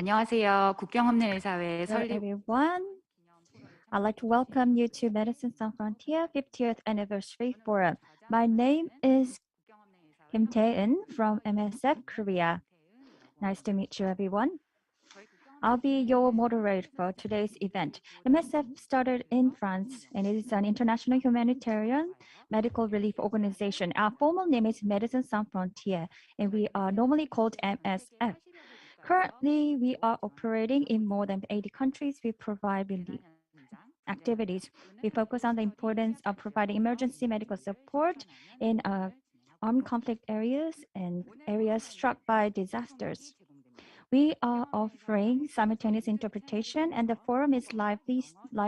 안녕하세요. 국경없는의사회 Hello 설립 everyone. I'd like to welcome you to Médecins Sans Frontières 50th Anniversary Forum. My name is Kim Tae-eun from MSF Korea. Nice to meet you, everyone. I'll be your moderator for today's event. MSF started in France and it is an international humanitarian medical relief organization. Our formal name is Médecins Sans Frontières and we are normally called MSF. Currently, we are operating in more than 80 countries. We provide relief activities. We focus on the importance of providing emergency medical support in armed conflict areas and areas struck by disasters. We are offering simultaneous interpretation, and the forum is live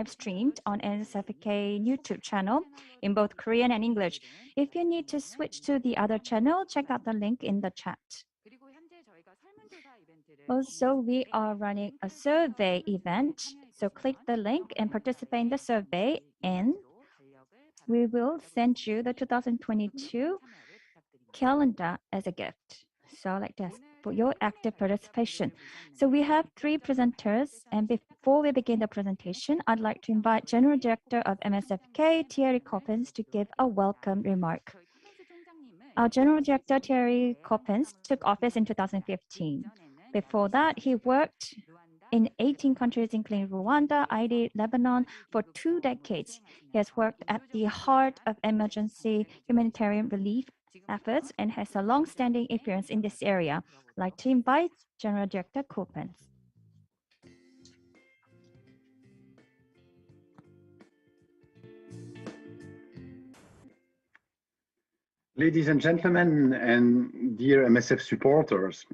streamed on MSF YouTube channel in both Korean and English. If you need to switch to the other channel, check out the link in the chat. Also, we are running a survey event, so click the link and participate in the survey, and we will send you the 2022 calendar as a gift. So I'd like to ask for your active participation. So we have 3 presenters, and before we begin the presentation, I'd like to invite General Director of MSFK, Thierry Coppens, to give a welcome remark. Our General Director, Thierry Coppens, took office in 2015. Before that, he worked in 18 countries, including Rwanda, Haiti, Lebanon, for 2 decades. He has worked at the heart of emergency humanitarian relief efforts and has a long-standing experience in this area. I'd like to invite General Director Coppens. Ladies and gentlemen, and dear MSF supporters,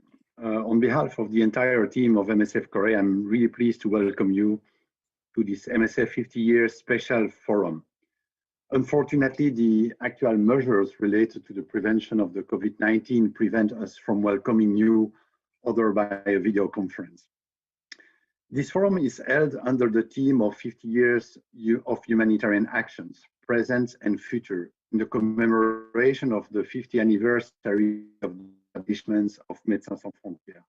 on behalf of the entire team of MSF Korea, I'm really pleased to welcome you to this MSF 50 years special forum. Unfortunately, the actual measures related to the prevention of the COVID-19 prevent us from welcoming you other by a video conference. This forum is held under the theme of 50 years of humanitarian actions, present and future, in the commemoration of the 50th anniversary of the establishment of Médecins Sans Frontières.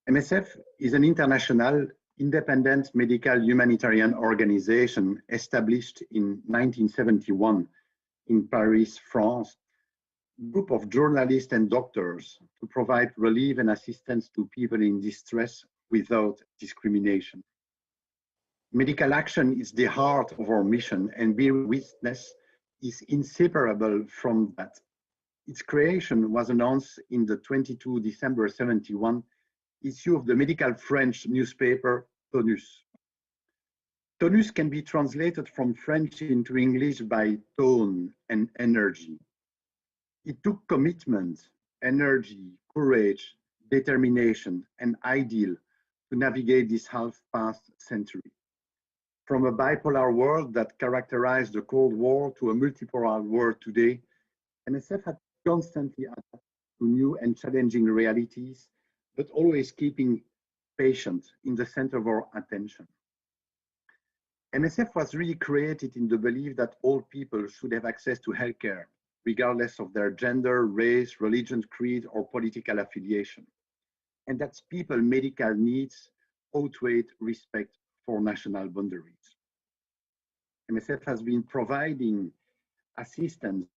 MSF is an international independent medical humanitarian organization established in 1971 in Paris, France, a group of journalists and doctors to provide relief and assistance to people in distress without discrimination. Medical action is the heart of our mission, and being witness is inseparable from that. Its creation was announced in the 22 December 71 issue of the medical French newspaper Tonus. Tonus can be translated from French into English by tone and energy. It took commitment, energy, courage, determination, and ideal to navigate this half-past century. From a bipolar world that characterized the Cold War to a multipolar world today, MSF had constantly adapted to new and challenging realities, but always keeping patients in the center of our attention. MSF was really created in the belief that all people should have access to healthcare, regardless of their gender, race, religion, creed, or political affiliation, and that people's medical needs outweigh respect for national boundaries. MSF has been providing assistance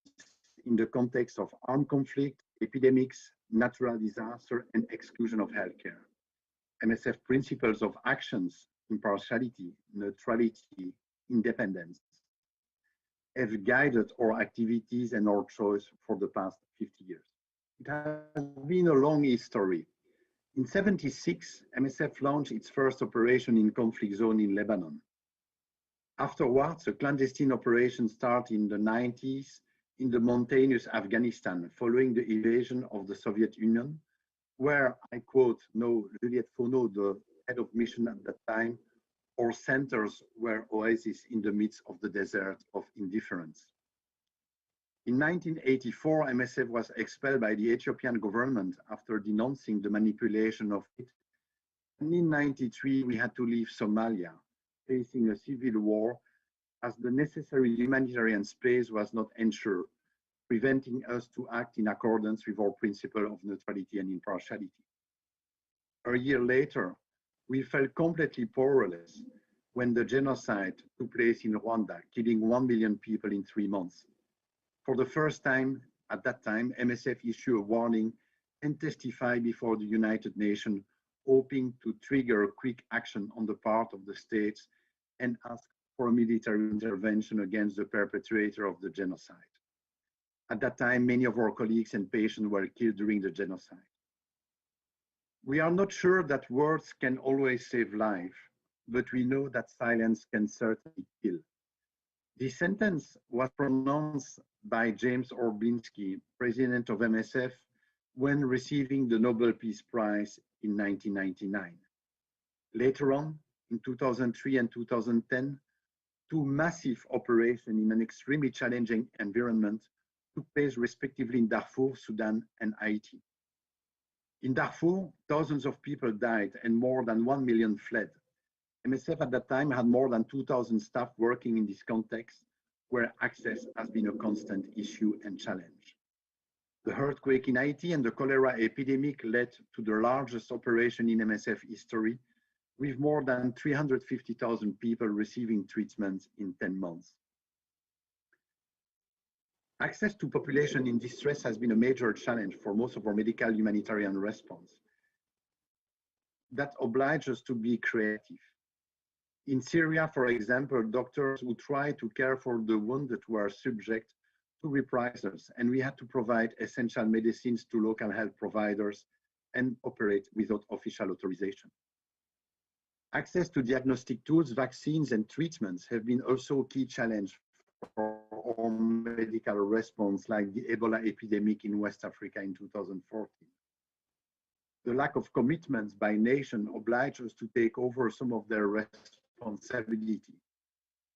in the context of armed conflict, epidemics, natural disaster, and exclusion of healthcare. MSF principles of actions, impartiality, neutrality, independence, have guided our activities and our choice for the past 50 years. It has been a long history. In 1976, MSF launched its first operation in conflict zone in Lebanon. Afterwards, a clandestine operation started in the 90s in the mountainous Afghanistan following the invasion of the Soviet Union, where, I quote now Juliette Fourneau, the head of mission at that time, our centers were oases in the midst of the desert of indifference. In 1984, MSF was expelled by the Ethiopian government after denouncing the manipulation of it. And in 1993, we had to leave Somalia, facing a civil war, as the necessary humanitarian space was not ensured, preventing us to act in accordance with our principle of neutrality and impartiality. A year later, we felt completely powerless when the genocide took place in Rwanda, killing 1 million people in 3 months. For the first time, at that time, MSF issued a warning and testified before the United Nations, hoping to trigger quick action on the part of the states and ask for a military intervention against the perpetrator of the genocide. At that time, many of our colleagues and patients were killed during the genocide. We are not sure that words can always save life, but we know that silence can certainly kill. This sentence was pronounced by James Orbinski, president of MSF, when receiving the Nobel Peace Prize in 1999. Later on, in 2003 and 2010, two massive operations in an extremely challenging environment took place respectively in Darfur, Sudan, and Haiti. In Darfur, thousands of people died and more than 1 million fled. MSF at that time had more than 2,000 staff working in this context, where access has been a constant issue and challenge. The earthquake in Haiti and the cholera epidemic led to the largest operation in MSF history, with more than 350,000 people receiving treatment in 10 months. Access to population in distress has been a major challenge for most of our medical humanitarian response. That obliges us to be creative. In Syria, for example, doctors who try to care for the wounded were subject to reprisals, and we had to provide essential medicines to local health providers and operate without official authorization. Access to diagnostic tools, vaccines, and treatments have been also a key challenge for our medical response, like the Ebola epidemic in West Africa in 2014. The lack of commitments by nation obliged us to take over some of their responsibility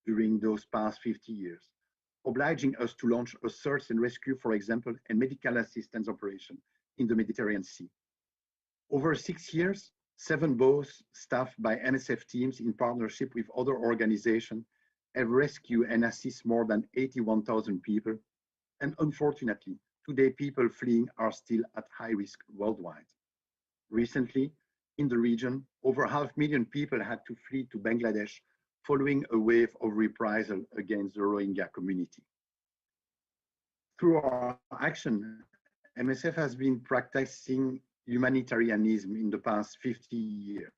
during those past 50 years, obliging us to launch a search and rescue, for example, and medical assistance operation in the Mediterranean Sea. Over 6 years, 7 boats staffed by MSF teams in partnership with other organizations have rescued and assist more than 81,000 people. And unfortunately, today people fleeing are still at high risk worldwide. Recently, in the region, over 500,000 people had to flee to Bangladesh following a wave of reprisal against the Rohingya community. Through our action, MSF has been practicing humanitarianism in the past 50 years,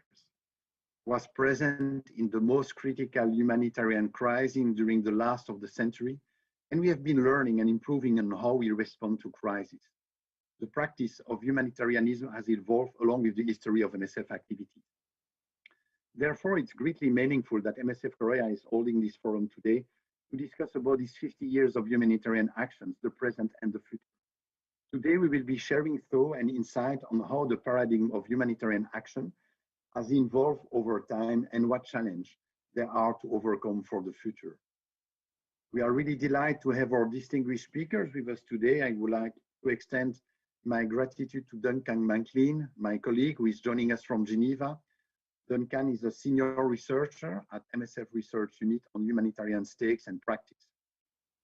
was present in the most critical humanitarian crisis during the last of the century, and we have been learning and improving on how we respond to crises. The practice of humanitarianism has evolved along with the history of MSF activity. Therefore, it's greatly meaningful that MSF Korea is holding this forum today to discuss about these 50 years of humanitarian actions, the present and the future. Today, we will be sharing thought and insight on how the paradigm of humanitarian action has evolved over time and what challenge there are to overcome for the future. We are really delighted to have our distinguished speakers with us today. I would like to extend my gratitude to Duncan McLean, my colleague who is joining us from Geneva. Duncan is a senior researcher at MSF Research Unit on humanitarian stakes and practice.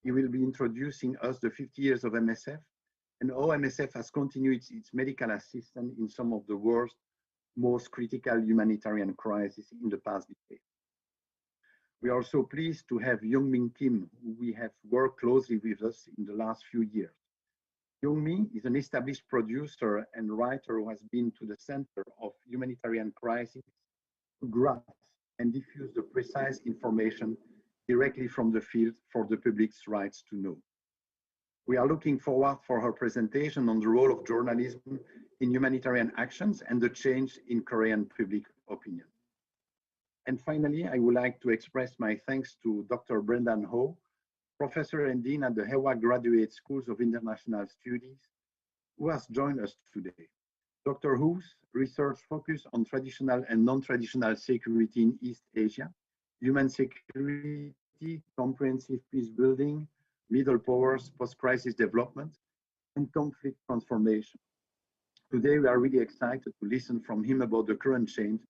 He will be introducing us the 50 years of MSF and how MSF has continued its medical assistance in some of the world's most critical humanitarian crises in the past decade. We are also pleased to have Young-Min Kim, who we have worked closely with us in the last few years. Young-Min is an established producer and writer who has been to the center of humanitarian crises to grasp and diffuse the precise information directly from the field for the public's rights to know. We are looking forward for her presentation on the role of journalism in humanitarian actions and the change in Korean public opinion. And finally, I would like to express my thanks to Dr. Brendan Ho, Professor and Dean at the Hewa Graduate Schools of International Studies, who has joined us today. Dr. Ho's research focus on traditional and non-traditional security in East Asia, human security, comprehensive peace building, middle powers, post-crisis development, and conflict transformation. Today, we are really excited to listen from him about the current change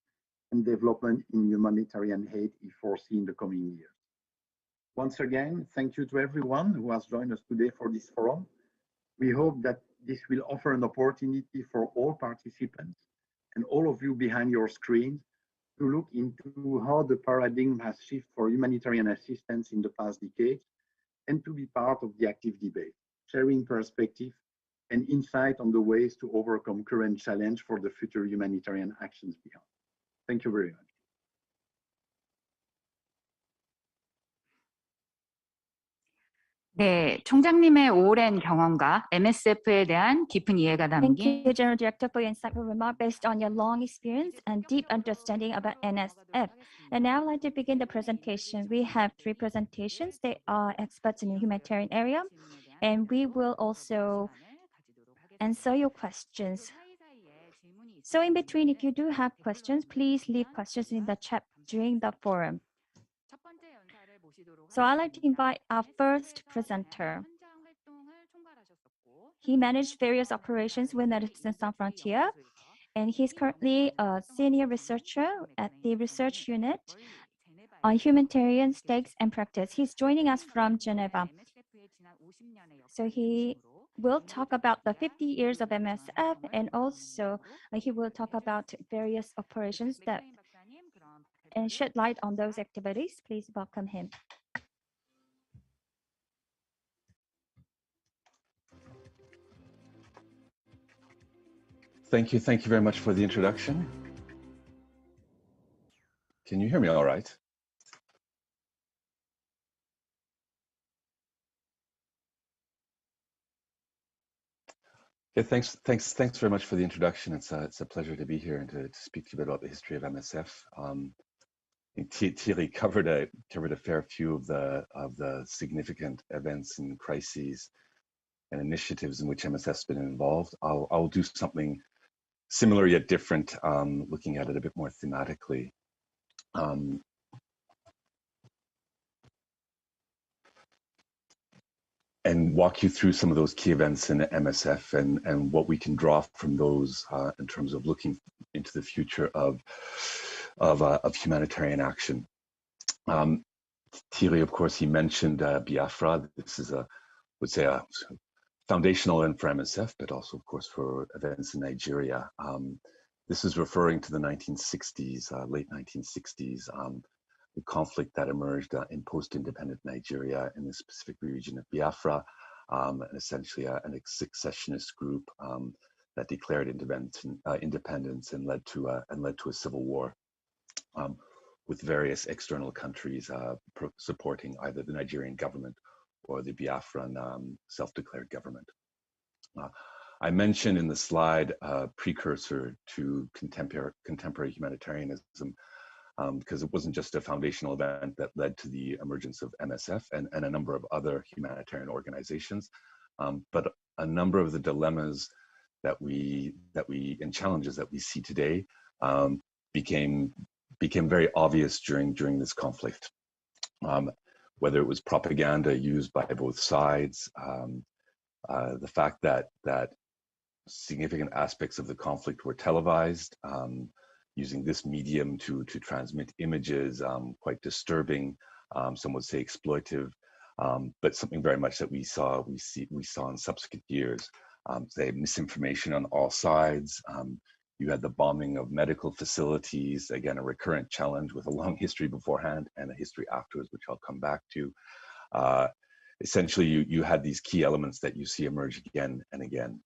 and development in humanitarian aid he foresees in the coming years. Once again, thank you to everyone who has joined us today for this forum. We hope that this will offer an opportunity for all participants and all of you behind your screens to look into how the paradigm has shifted for humanitarian assistance in the past decades and to be part of the active debate, sharing perspective and insight on the ways to overcome current challenge for the future humanitarian actions beyond. Thank you very much. 네, 총장님의 오랜 경험과 MSF에 대한 깊은 이해가 Thank 담긴 you, General Director, for your insightful remark based on your long experience and deep understanding about NSF. And now I'd like to begin the presentation. We have 3 presentations. They are experts in the humanitarian area, and we will also answer your questions. So in between, if you do have questions, please leave questions in the chat during the forum. So I'd like to invite our first presenter. He managed various operations with Médecins Sans Frontières, and he's currently a senior researcher at the research unit on humanitarian stakes and practice. He's joining us from Geneva. So he will talk about the 50 years of MSF, and also he will talk about various operations that and shed light on those activities. Please welcome him. Thank you very much for the introduction. Can you hear me all right? Yeah, thanks very much for the introduction. It's a pleasure to be here and to speak to you about the history of MSF. Thierry covered a fair few of the significant events and crises and initiatives in which MSF has been involved. I'll do something similar yet different, looking at it a bit more thematically. And walk you through some of those key events in MSF and what we can draw from those in terms of looking into the future of humanitarian action. Thierry, of course, he mentioned Biafra. This is would say a foundational event for MSF, but also, of course, for events in Nigeria. This is referring to the 1960s, late 1960s, the conflict that emerged in post-independent Nigeria in the specific region of Biafra, and essentially an secessionist group that declared independence and led to a civil war, with various external countries supporting either the Nigerian government or the Biafran self-declared government. I mentioned in the slide precursor to contemporary humanitarianism, because it wasn't just a foundational event that led to the emergence of MSF and a number of other humanitarian organizations, but a number of the dilemmas and challenges that we see today became very obvious during this conflict. Whether it was propaganda used by both sides, the fact that significant aspects of the conflict were televised, using this medium to transmit images, quite disturbing, some would say exploitive, but something very much that we saw in subsequent years. Say misinformation on all sides. You had the bombing of medical facilities, again, a recurrent challenge with a long history beforehand and a history afterwards, which I'll come back to. Essentially, you had these key elements that you see emerge again and again.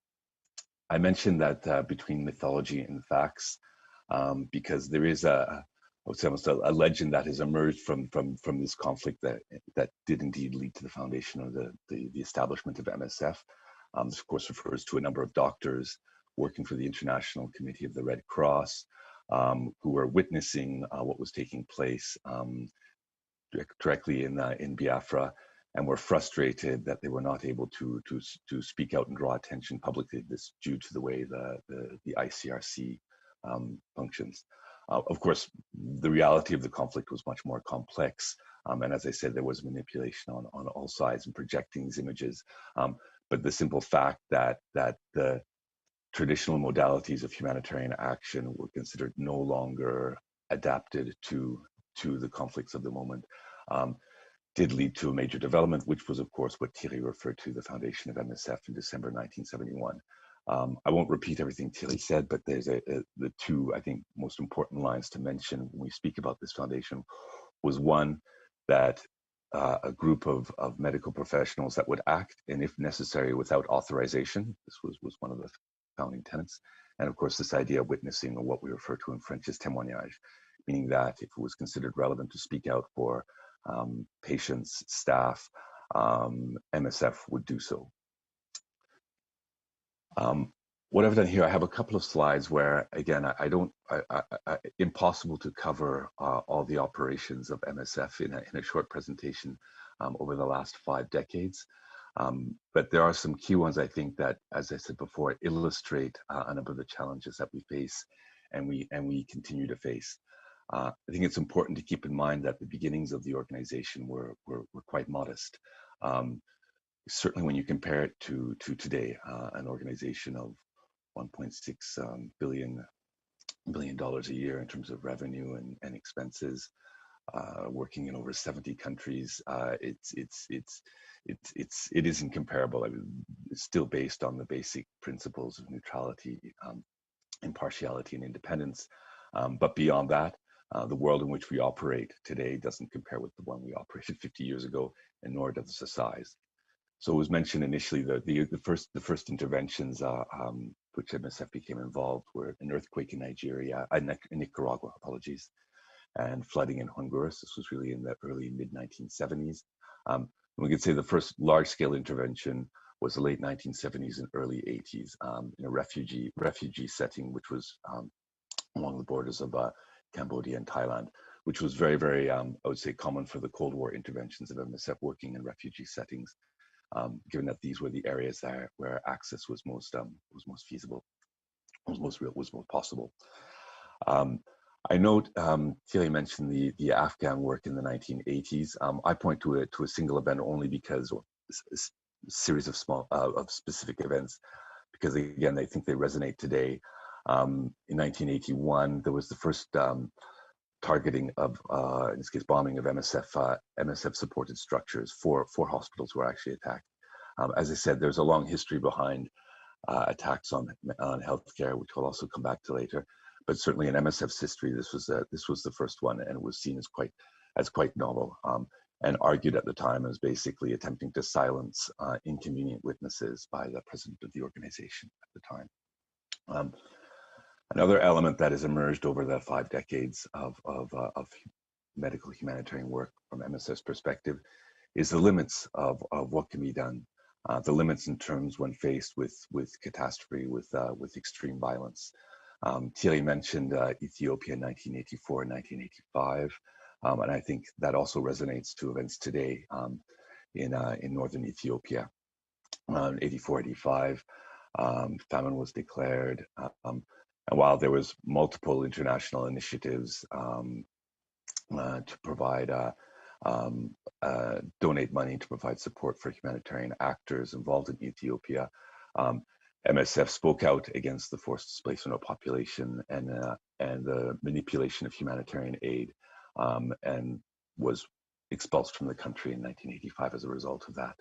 I mentioned that between mythology and facts, because there is I would say almost a legend that has emerged from this conflict that did indeed lead to the foundation of the establishment of MSF. This, of course, refers to a number of doctors working for the International Committee of the Red Cross, who were witnessing what was taking place directly in Biafra, and were frustrated that they were not able to speak out and draw attention publicly. This due to the way the ICRC functions. Of course, the reality of the conflict was much more complex, and as I said, there was manipulation on all sides and projecting these images. But the simple fact that the traditional modalities of humanitarian action were considered no longer adapted to the conflicts of the moment did lead to a major development, which was, of course, what Thierry referred to, the foundation of MSF in December 1971. I won't repeat everything Thierry said, but there's the two, I think, most important lines to mention when we speak about this foundation was one, that a group of medical professionals that would act, and if necessary, without authorization. This was one of the founding tenets. And of course, this idea of witnessing, or what we refer to in French as témoignage, meaning that if it was considered relevant to speak out for patients, staff, MSF would do so. What I've done here, I have a couple of slides where, again, impossible to cover all the operations of MSF in a short presentation over the last 5 decades. But there are some key ones, I think, that, as I said before, illustrate a number of the challenges that we face and we continue to face. I think it's important to keep in mind that the beginnings of the organization were quite modest. Certainly when you compare it to today, an organization of $1.6 billion a year in terms of revenue and expenses, working in over 70 countries, it isn't comparable. I mean, it's still based on the basic principles of neutrality, impartiality, and independence. But beyond that, the world in which we operate today doesn't compare with the one we operated 50 years ago, and nor does the size. So it was mentioned initially that the first interventions which MSF became involved were an earthquake in Nicaragua, apologies, and flooding in Honduras. This was really in the early mid-1970s. We could say the first large-scale intervention was the late 1970s and early 80s in a refugee setting, which was along the borders of Cambodia and Thailand, which was very, very, I would say, common for the Cold War interventions of MSF working in refugee settings. Given that these were the areas where access was most feasible, was most possible. I note Thierry mentioned the Afghan work in the 1980s. I point to a single event only because a series of specific events, because again, I think they resonate today. In 1981, there was the first targeting of, in this case, bombing of MSF supported structures. Four hospitals were actually attacked. As I said, there's a long history behind attacks on healthcare, which we'll also come back to later. But certainly in MSF's history, this was the first one, and it was seen as quite novel, and argued at the time as basically attempting to silence inconvenient witnesses by the president of the organization at the time. Another element that has emerged over the 5 decades of medical humanitarian work from MSF's perspective is the limits of what can be done, the limits in terms when faced with catastrophe, with extreme violence. Thierry mentioned Ethiopia in 1984 and 1985, and I think that also resonates to events today in northern Ethiopia. 84, 85, famine was declared. And while there was multiple international initiatives to provide, donate money to provide support for humanitarian actors involved in Ethiopia, MSF spoke out against the forced displacement of population and the manipulation of humanitarian aid, and was expulsed from the country in 1985 as a result of that.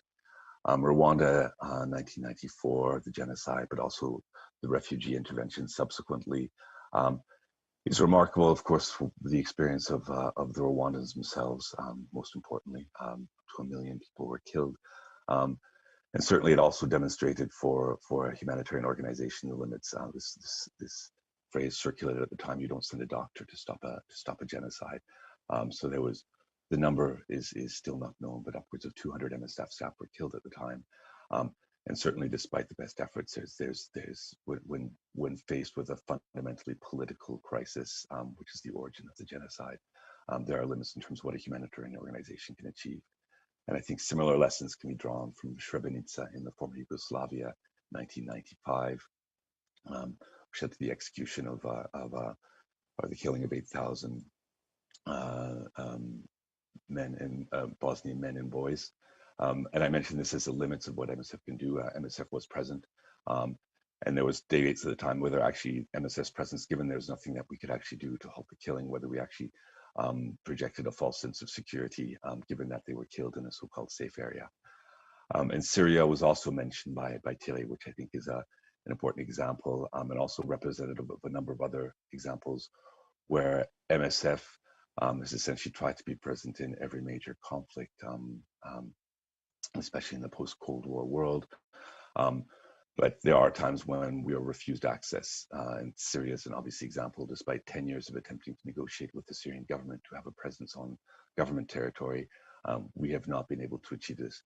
Rwanda, 1994, the genocide, but also the refugee intervention subsequently. It's remarkable, of course, for the experience of the Rwandans themselves, most importantly. 1 million people were killed. And certainly it also demonstrated for a humanitarian organization the limits. This phrase circulated at the time: you don't send a doctor to stop a genocide. So there was, the number is still not known, but upwards of 200 MSF staff were killed at the time. And certainly, despite the best efforts, when faced with a fundamentally political crisis, which is the origin of the genocide, there are limits in terms of what a humanitarian organization can achieve. And I think similar lessons can be drawn from Srebrenica in the former Yugoslavia, 1995, which led to the execution or the killing of 8,000 Bosnian men and boys. And I mentioned this as the limits of what MSF can do. MSF was present, and there was debates at the time whether actually MSF's presence, given there's nothing that we could actually do to halt the killing, whether we actually projected a false sense of security, given that they were killed in a so-called safe area. And Syria was also mentioned by Thierry, which I think is important example, and also representative of a number of other examples where MSF has essentially tried to be present in every major conflict, especially in the post-Cold War world. But there are times when we are refused access. And Syria is an obvious example. Despite 10 years of attempting to negotiate with the Syrian government to have a presence on government territory, we have not been able to achieve this.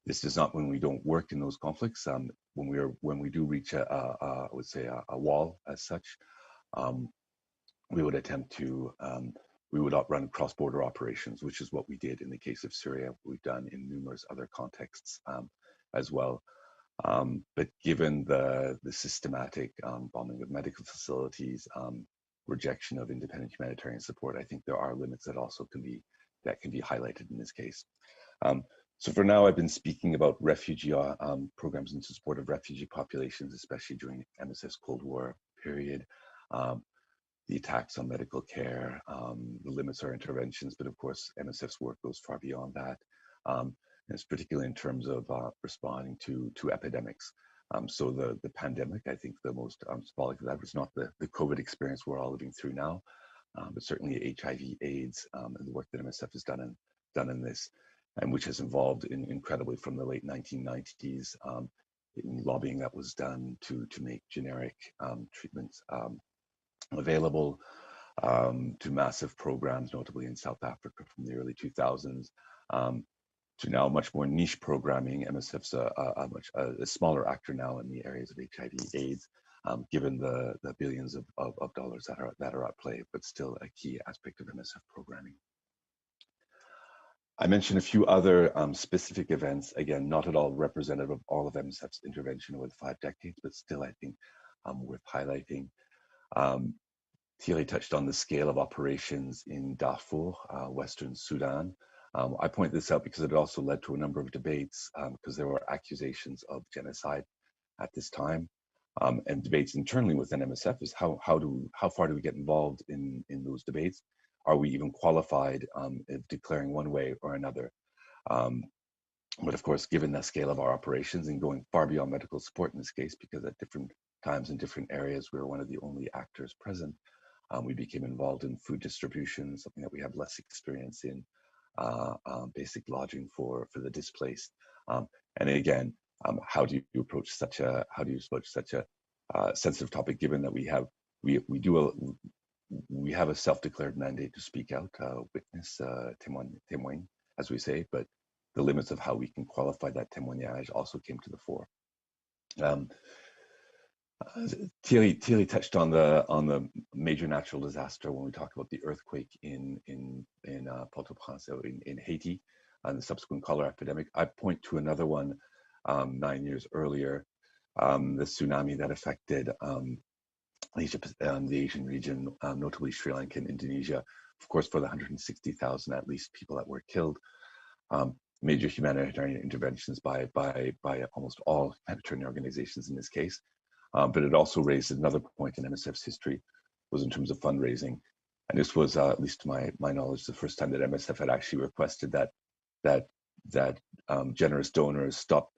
This is not when we don't work in those conflicts. When we do reach I would say a wall as such, we would attempt to we would run cross-border operations, which is what we did in the case of Syria. We've done in numerous other contexts as well. But given the systematic bombing of medical facilities, rejection of independent humanitarian support, I think there are limits that also can be highlighted in this case. So for now, I've been speaking about refugee programs in support of refugee populations, especially during MSF's Cold War period. The attacks on medical care, the limits our interventions, but of course, MSF's work goes far beyond that. And it's particularly in terms of responding to epidemics. So the pandemic, I think the most symbolic of that was not the COVID experience we're all living through now, but certainly HIV, AIDS, and the work that MSF has done in this, and which has evolved incredibly from the late 1990s, in lobbying that was done to make generic treatments available, to massive programs, notably in South Africa from the early 2000s, to now much more niche programming. MSF's a smaller actor now in the areas of HIV, AIDS, given the billions of dollars that are at play, but still a key aspect of MSF programming. I mentioned a few other specific events, again, not at all representative of all of MSF's intervention over the 5 decades, but still I think worth highlighting. Thierry touched on the scale of operations in Darfur, Western Sudan. I point this out because it also led to a number of debates, because there were accusations of genocide at this time, and debates internally within MSF is how far do we get involved in those debates? Are we even qualified in declaring one way or another? But of course, given the scale of our operations and going far beyond medical support in this case, because at different times in different areas, we were one of the only actors present, we became involved in food distribution, something that we have less experience in, basic lodging for the displaced. And again, how do you approach such a sensitive topic, given that we have a self-declared mandate to speak out, witness, témoin, as we say, but the limits of how we can qualify that témoignage also came to the fore. Thierry touched on the major natural disaster when we talk about the earthquake in Port-au-Prince, in Haiti, and the subsequent cholera epidemic. I point to another one 9 years earlier, the tsunami that affected the Asian region, notably Sri Lanka and Indonesia. Of course, for the 160,000 at least people that were killed. Major humanitarian interventions by almost all humanitarian organizations in this case. But it also raised another point in MSF's history, was in terms of fundraising. And this was, at least to my knowledge, the first time that MSF had actually requested that generous donors stop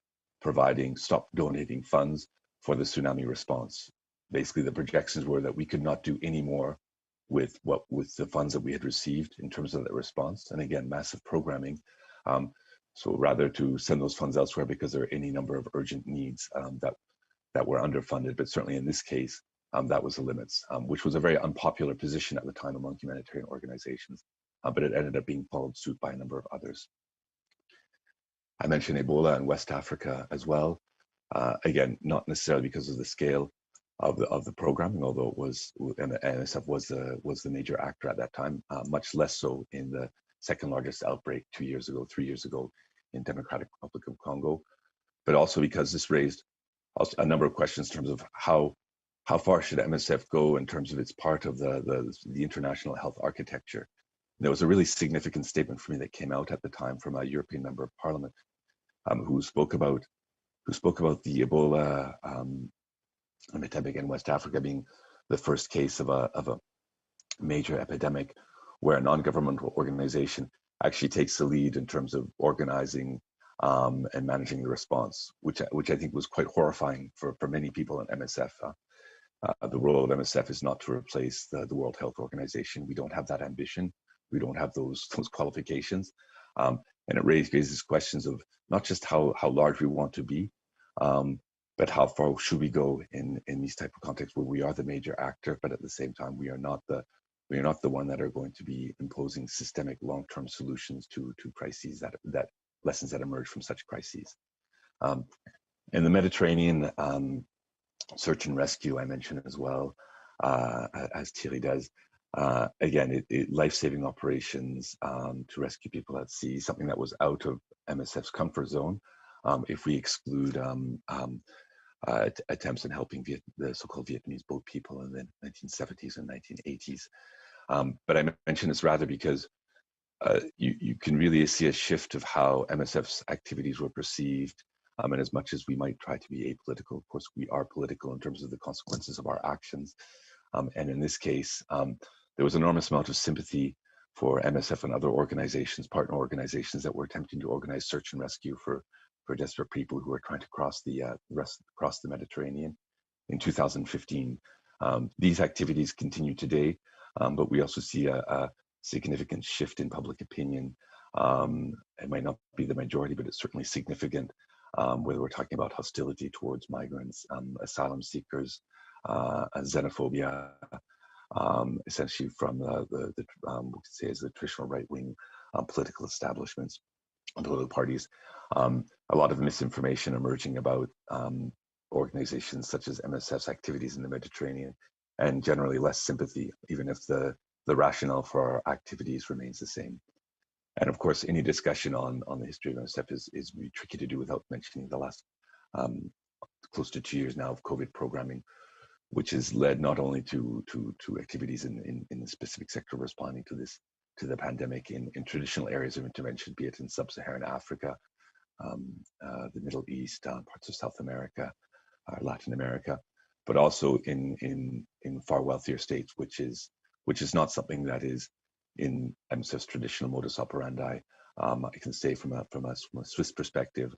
donating funds for the tsunami response. Basically, the projections were that we could not do any more with the funds that we had received in terms of that response. And again, massive programming. So rather to send those funds elsewhere because there are any number of urgent needs that were underfunded, but certainly in this case, that was the limits, which was a very unpopular position at the time among humanitarian organizations, but it ended up being followed suit by a number of others. I mentioned Ebola in West Africa as well. Again, not necessarily because of the scale of the programming, although it was, MSF was the major actor at that time, much less so in the second largest outbreak 3 years ago in Democratic Republic of Congo, but also because this raised a number of questions in terms of how far should MSF go in terms of its part of the international health architecture. And there was a really significant statement for me that came out at the time from a European member of Parliament who spoke about the Ebola epidemic in West Africa being the first case of a major epidemic where a non-governmental organization actually takes the lead in terms of organizing and managing the response, which I think was quite horrifying for many people in MSF. The role of MSF is not to replace the World Health Organization. We don't have that ambition. We don't have those qualifications. And it raises questions of not just how large we want to be, but how far should we go in these type of contexts where we are the major actor, but at the same time we are not the one that are going to be imposing systemic long-term solutions to crises that lessons that emerge from such crises. In the Mediterranean, search and rescue I mentioned as well, as Thierry does. Again, life-saving operations to rescue people at sea, something that was out of MSF's comfort zone. If we exclude attempts in helping the so-called Vietnamese boat people in the 1970s and 1980s. But I mention this rather because you can really see a shift of how MSF's activities were perceived. And as much as we might try to be apolitical, of course, we are political in terms of the consequences of our actions. And in this case, there was an enormous amount of sympathy for MSF and other organizations, partner organizations that were attempting to organize search and rescue for desperate people who were trying to cross the Mediterranean in 2015. These activities continue today, but we also see a significant shift in public opinion. It might not be the majority, but it's certainly significant, whether we're talking about hostility towards migrants, asylum seekers, xenophobia, essentially from we could say as the traditional right-wing political establishments and political parties. A lot of misinformation emerging about organizations such as MSF's activities in the Mediterranean, and generally less sympathy, even if the rationale for our activities remains the same. And of course, any discussion on the history of MSF is really tricky to do without mentioning the last close to 2 years now of COVID programming, which has led not only to activities in the specific sector responding to the pandemic in traditional areas of intervention, be it in sub-Saharan Africa, the Middle East, parts of South America, Latin America, but also in far wealthier states, which is not something that is in MSF's traditional modus operandi. I can say from a Swiss perspective,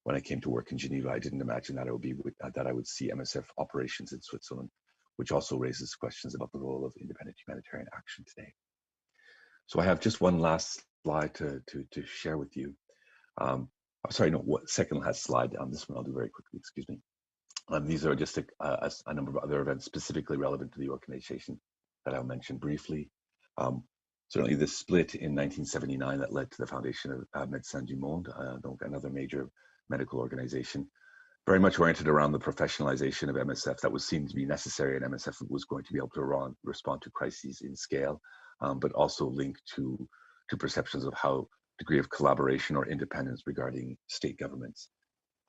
when I came to work in Geneva, I didn't imagine that I would see MSF operations in Switzerland, which also raises questions about the role of independent humanitarian action today. So I have just one last slide to share with you. Sorry, no, second last slide. This one I'll do very quickly, excuse me. These are just a number of other events specifically relevant to the organization that I'll mention briefly. Certainly the split in 1979 that led to the foundation of Médecins du Monde, another major medical organization, very much oriented around the professionalization of MSF that was seen to be necessary, and MSF was going to be able to respond to crises in scale, but also linked to perceptions of how degree of collaboration or independence regarding state governments.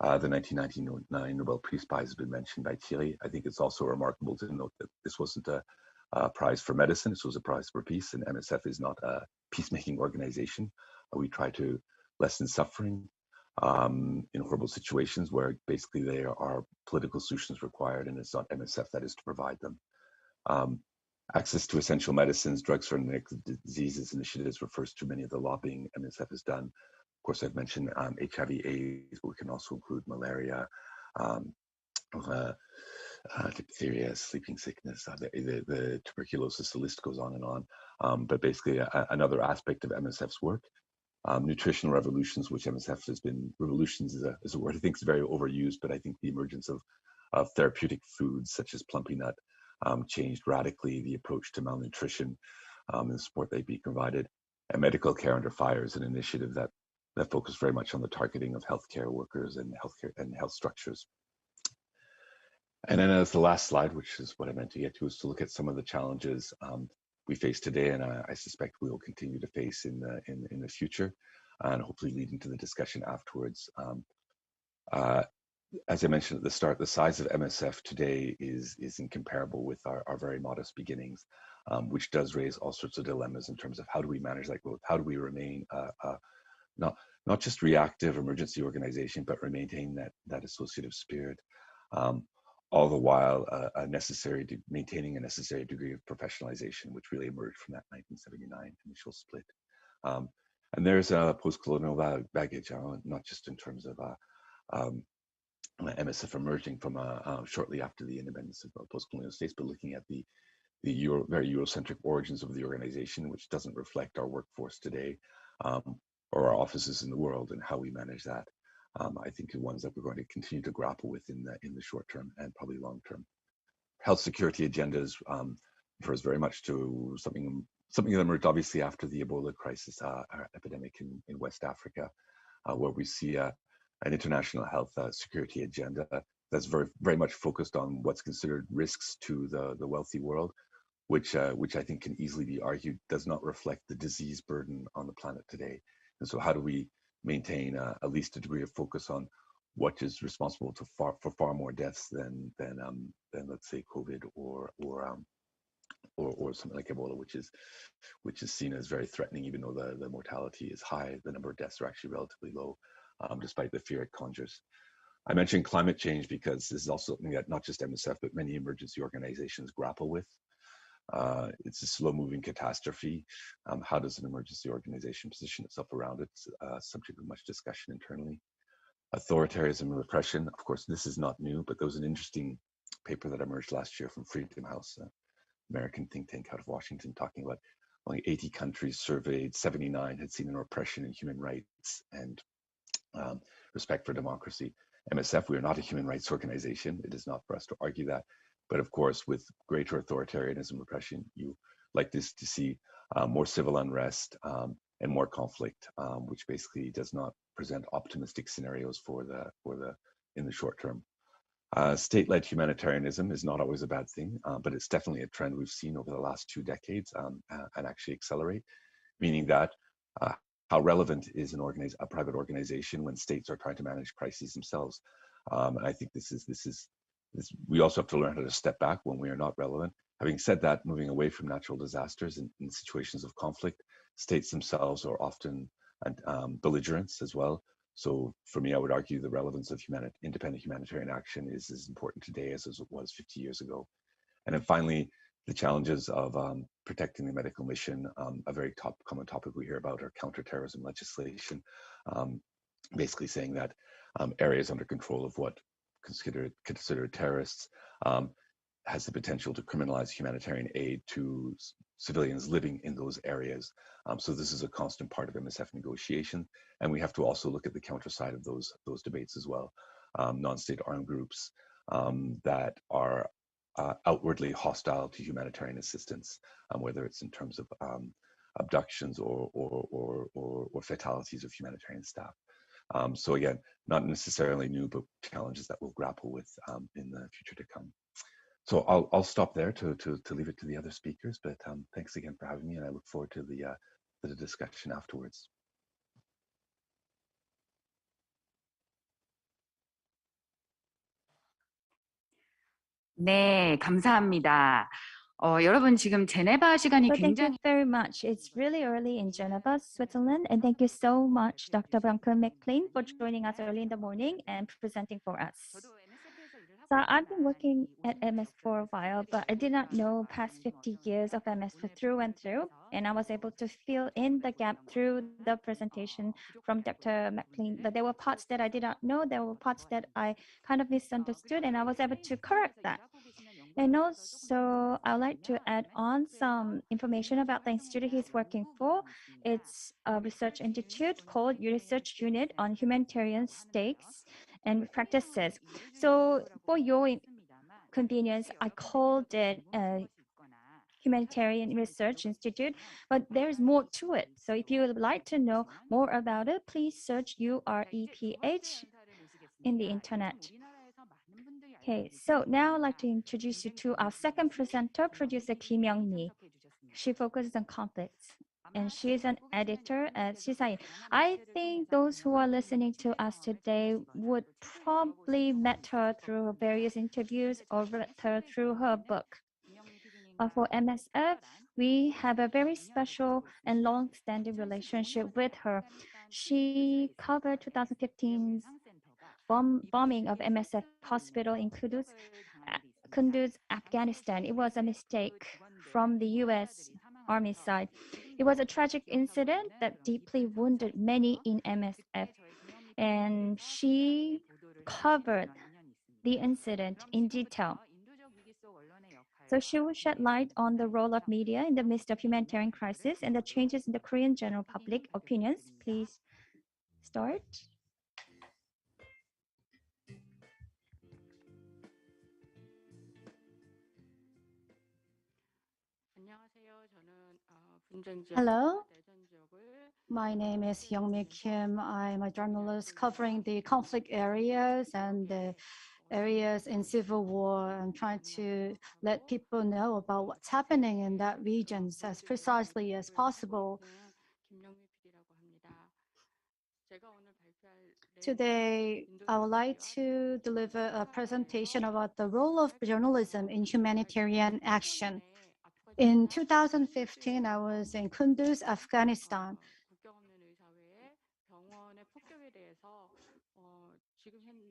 The 1999 Nobel Peace Prize has been mentioned by Thierry. I think it's also remarkable to note that this wasn't a prize for medicine, this was a prize for peace, and MSF is not a peacemaking organization. We try to lessen suffering in horrible situations where basically there are political solutions required, and it's not MSF that is to provide them. Access to essential medicines, drugs for neglected diseases initiatives refers to many of the lobbying MSF has done. Of course, I've mentioned HIV/AIDS, but we can also include malaria, diphtheria, sleeping sickness, the tuberculosis, the list goes on and on. But basically, another aspect of MSF's work, nutritional revolutions, which MSF has been, revolutions is a word I think is very overused, but I think the emergence of therapeutic foods such as plumpy nut changed radically the approach to malnutrition and the support they'd be provided. And medical care under fire is an initiative that focused very much on the targeting of healthcare workers and health structures. And then as the last slide, which is what I meant to get to, is to look at some of the challenges we face today, and I suspect we will continue to face in the future, and hopefully leading to the discussion afterwards. As I mentioned at the start, the size of MSF today is incomparable with our very modest beginnings, which does raise all sorts of dilemmas in terms of how do we manage that growth? How do we remain not just reactive emergency organization, but maintain that associative spirit, all the while maintaining a necessary degree of professionalization, which really emerged from that 1979 initial split. And there's a post-colonial baggage, not just in terms of MSF emerging from shortly after the independence of post-colonial states, but looking at the very Eurocentric origins of the organization, which doesn't reflect our workforce today or our offices in the world, and how we manage that. I think are ones that we're going to continue to grapple with in the short term and probably long term. Health security agendas refers very much to something that emerged obviously after the Ebola crisis epidemic in West Africa, where we see an international health security agenda that's very much focused on what's considered risks to the wealthy world, which I think can easily be argued does not reflect the disease burden on the planet today. And so how do we maintain at least a degree of focus on what is responsible for far more deaths than let's say COVID or something like Ebola, which is seen as very threatening, even though the mortality is high. The number of deaths are actually relatively low, despite the fear it conjures. I mentioned climate change because this is also something that not just MSF, but many emergency organizations grapple with. It's a slow-moving catastrophe. How does an emergency organization position itself around it? It's subject of much discussion internally. Authoritarianism and repression, of course, this is not new, but there was an interesting paper that emerged last year from Freedom House, American think tank out of Washington, talking about only 80 countries surveyed, 79 had seen an oppression in human rights and respect for democracy. MSF, we are not a human rights organization. It is not for us to argue that. But of course, with greater authoritarianism, repression, you like this to see more civil unrest and more conflict, which basically does not present optimistic scenarios in the short term. State-led humanitarianism is not always a bad thing, but it's definitely a trend we've seen over the last 2 decades and actually accelerate, meaning that how relevant is a private organization when states are trying to manage crises themselves? And I think we also have to learn how to step back when we are not relevant. Having said that, moving away from natural disasters in situations of conflict, states themselves are often belligerents as well. So for me, I would argue the relevance of independent humanitarian action is as important today as it was 50 years ago. And then finally, the challenges of protecting the medical mission, a very common topic we hear about are counterterrorism legislation, basically saying that areas under control of what considered terrorists has the potential to criminalize humanitarian aid to civilians living in those areas. So this is a constant part of MSF negotiation, and we have to also look at the counter side of those debates as well. Non-state armed groups that are outwardly hostile to humanitarian assistance, whether it's in terms of abductions or fatalities of humanitarian staff. So again, not necessarily new, but challenges that we'll grapple with in the future to come. So I'll stop there to leave it to the other speakers, but thanks again for having me, and I look forward to the discussion afterwards. 네, 감사합니다. 여러분 지금 제네바 시간이 So thank you 굉장히 very much. It's really early in Geneva, Switzerland, and thank you so much, Dr. Bianca McLean, for joining us early in the morning and presenting for us. So I've been working at MS for a while, but I did not know past 50 years of MS through and through, and I was able to fill in the gap through the presentation from Dr. McLean. But there were parts that I did not know, there were parts that I kind of misunderstood, and I was able to correct that. And also, I'd like to add on some information about the institute he's working for. It's a research institute called Research Unit on Humanitarian Stakes and Practices. So for your convenience, I called it a Humanitarian Research Institute, but there's more to it. So if you would like to know more about it, please search UREPH in the internet. Okay, so now I'd like to introduce you to our second presenter, producer Kim Young-mi. She focuses on conflicts, and she's an editor at Sisain. I think those who are listening to us today would probably met her through various interviews or read her through her book. For MSF, we have a very special and long-standing relationship with her. She covered 2015's bombing of MSF hospital in Kunduz, Afghanistan. It was a mistake from the US Army side. It was a tragic incident that deeply wounded many in MSF, and she covered the incident in detail. So she will shed light on the role of media in the midst of humanitarian crisis and the changes in the Korean general public opinions. Please start. Hello, my name is Youngmi Kim. I'm a journalist covering the conflict areas and the areas in civil war. I'm trying to let people know about what's happening in that region as precisely as possible. Today, I would like to deliver a presentation about the role of journalism in humanitarian action. In 2015, I was in Kunduz, Afghanistan.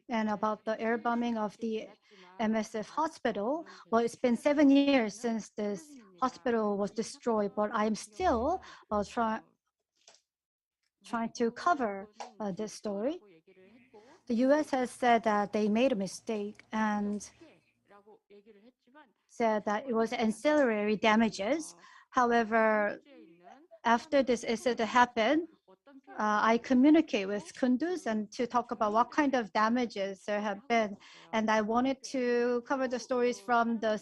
And about the air bombing of the MSF hospital, well, it's been 7 years since this hospital was destroyed, but I'm still trying to cover this story. The US has said that they made a mistake and said that it was ancillary damages. However, after this incident happened, I communicate with Kunduz and to talk about what kind of damages there have been. And I wanted to cover the stories from the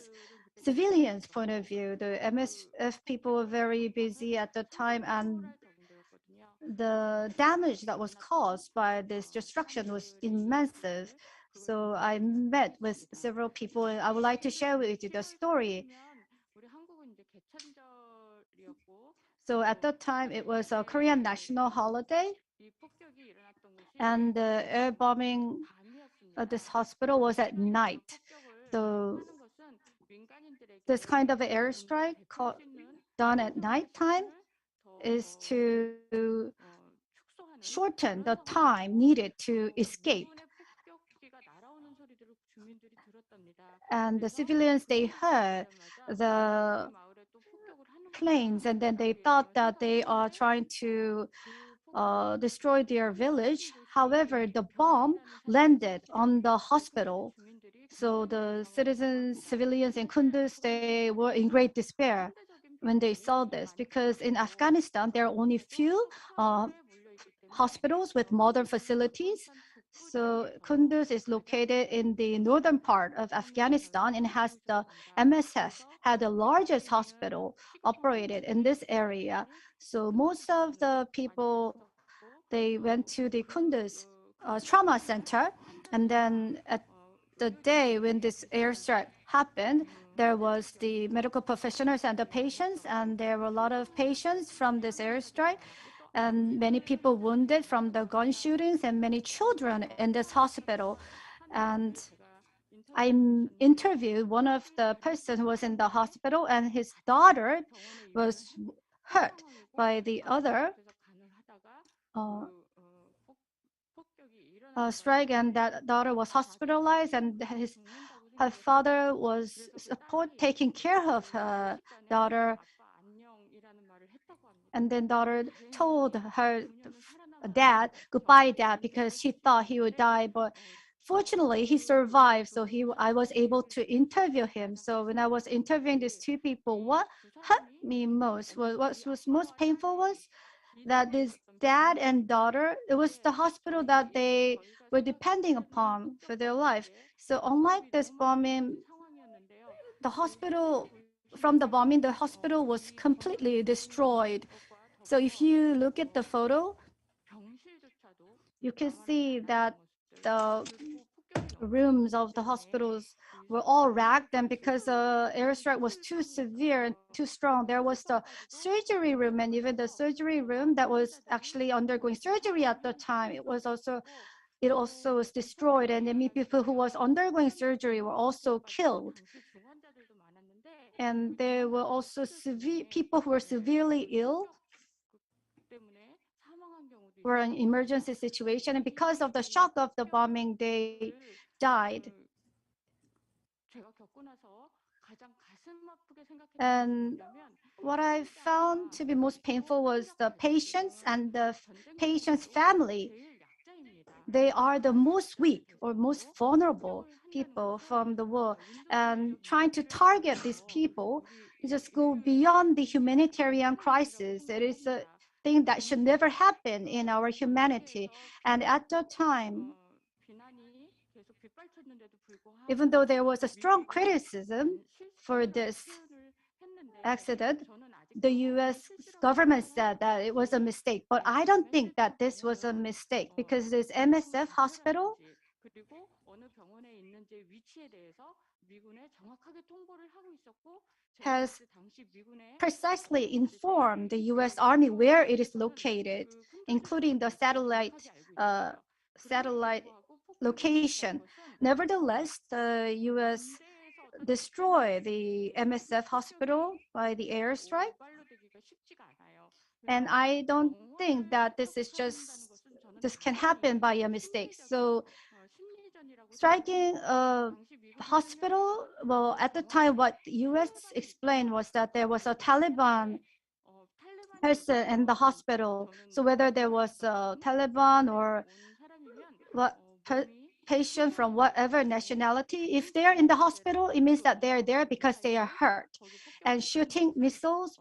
civilians' point of view. The MSF people were very busy at the time, and the damage that was caused by this destruction was immense. So I met with several people, and I would like to share with you the story. So at that time, it was a Korean national holiday, and the air bombing of this hospital was at night. So this kind of airstrike done at nighttime is to shorten the time needed to escape. And the civilians, they heard the planes, and then they thought that they are trying to destroy their village. However, the bomb landed on the hospital. So the civilians in Kunduz, they were in great despair when they saw this, because in Afghanistan, there are only few hospitals with modern facilities. So Kunduz is located in the northern part of Afghanistan and has the MSF had the largest hospital operated in this area. So most of the people, they went to the Kunduz trauma center, and then at the day when this airstrike happened, there was the medical professionals and the patients, and there were a lot of patients from this airstrike, and many people wounded from the gun shootings, and many children in this hospital. And I interviewed one of the person who was in the hospital, and his daughter was hurt by the other strike, and that daughter was hospitalized, and her father was taking care of her daughter. And then daughter told her dad, goodbye, dad, because she thought he would die. But fortunately, he survived. So I was able to interview him. So when I was interviewing these two people, what hurt me most, what was most painful was that this dad and daughter, it was the hospital that they were depending upon for their life. So unlike this bombing, the hospital was completely destroyed. So if you look at the photo, you can see that the rooms of the hospitals were all wrecked, and because the airstrike was too severe and too strong, there was the surgery room, and even the surgery room that was actually undergoing surgery at the time, it also was destroyed, and many people who was undergoing surgery were also killed. And there were also people who were severely ill, were in emergency situation, and because of the shock of the bombing, they died. And what I found to be most painful was the patients and the patient's family. They are the most weak or most vulnerable people from the war, and trying to target these people just go beyond the humanitarian crisis. It is a thing that should never happen in our humanity. And at the time, even though there was a strong criticism for this accident, the US government said that it was a mistake. But I don't think that this was a mistake, because this MSF hospital has precisely informed the US Army where it is located, including the satellite location. Nevertheless, the US destroyed the MSF hospital by the airstrike. And I don't think that this can happen by a mistake. So striking a hospital, well, at the time, what the US explained was that there was a Taliban person in the hospital. So whether there was a Taliban or patient from whatever nationality, if they're in the hospital, it means that they're there because they are hurt. And shooting missiles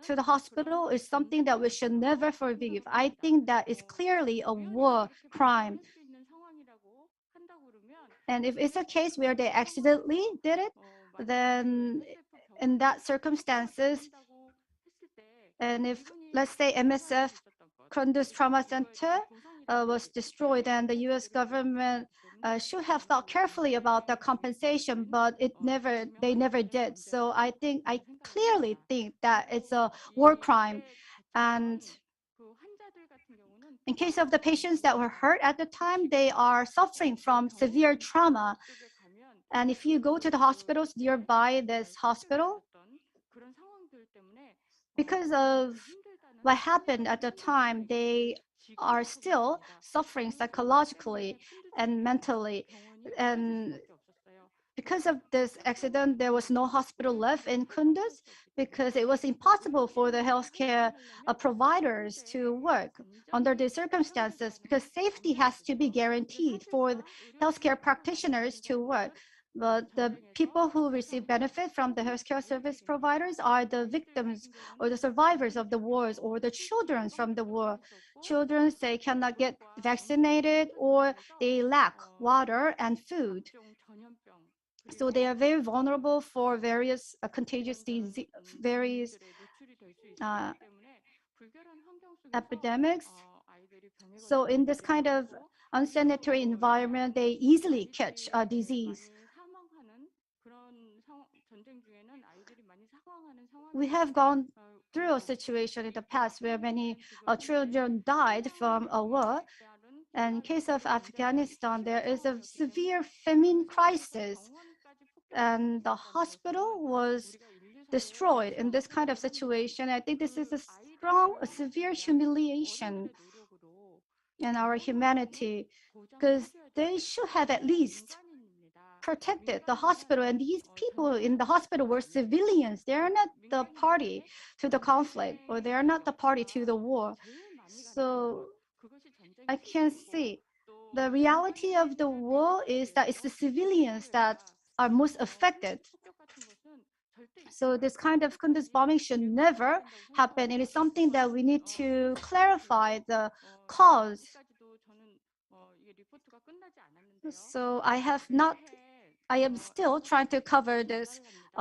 to the hospital is something that we should never forgive. I think that is clearly a war crime. And if it's a case where they accidentally did it, then in that circumstances, and if, let's say, MSF Kunduz Trauma Center was destroyed, and the US government should have thought carefully about the compensation, but they never did. So I clearly think that it's a war crime. And in case of the patients that were hurt at the time, they are suffering from severe trauma. And if you go to the hospitals nearby this hospital, because of what happened at the time, they are still suffering psychologically and mentally. And because of this accident, there was no hospital left in Kunduz, because it was impossible for the healthcare providers to work under these circumstances, because safety has to be guaranteed for healthcare practitioners to work. But the people who receive benefit from the healthcare service providers are the victims or the survivors of the wars, or the children from the war. Children, they cannot get vaccinated, or they lack water and food. So they are very vulnerable for various contagious disease, various epidemics. So in this kind of unsanitary environment, they easily catch a disease. We have gone through a situation in the past where many children died from a war. And in case of Afghanistan, there is a severe famine crisis, and the hospital was destroyed in this kind of situation. I think this is a severe humiliation in our humanity, because they should have at least protected the hospital. And these people in the hospital were civilians. They are not the party to the conflict, or they are not the party to the war. So I can see the reality of the war is that it's the civilians that are most affected. So this kind of Kunduz bombing should never happen. It is something that we need to clarify the cause. So I am still trying to cover this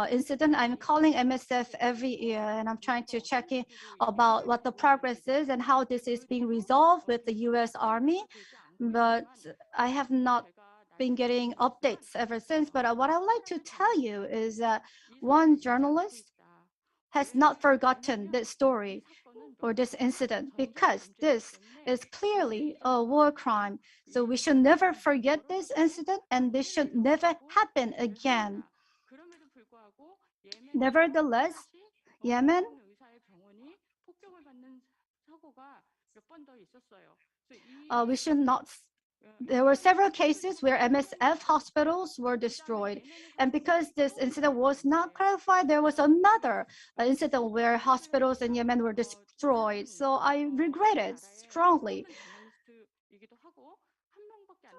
incident. I'm calling MSF every year, and I'm trying to check in about what the progress is and how this is being resolved with the US Army. But I have not been getting updates ever since. But what I would like to tell you is that one journalist has not forgotten this story or this incident, because this is clearly a war crime. So we should never forget this incident, and this should never happen again. Nevertheless, Yemen we should not there were several cases where MSF hospitals were destroyed. And because this incident was not clarified, there was another incident where hospitals in Yemen were destroyed. So I regret it strongly.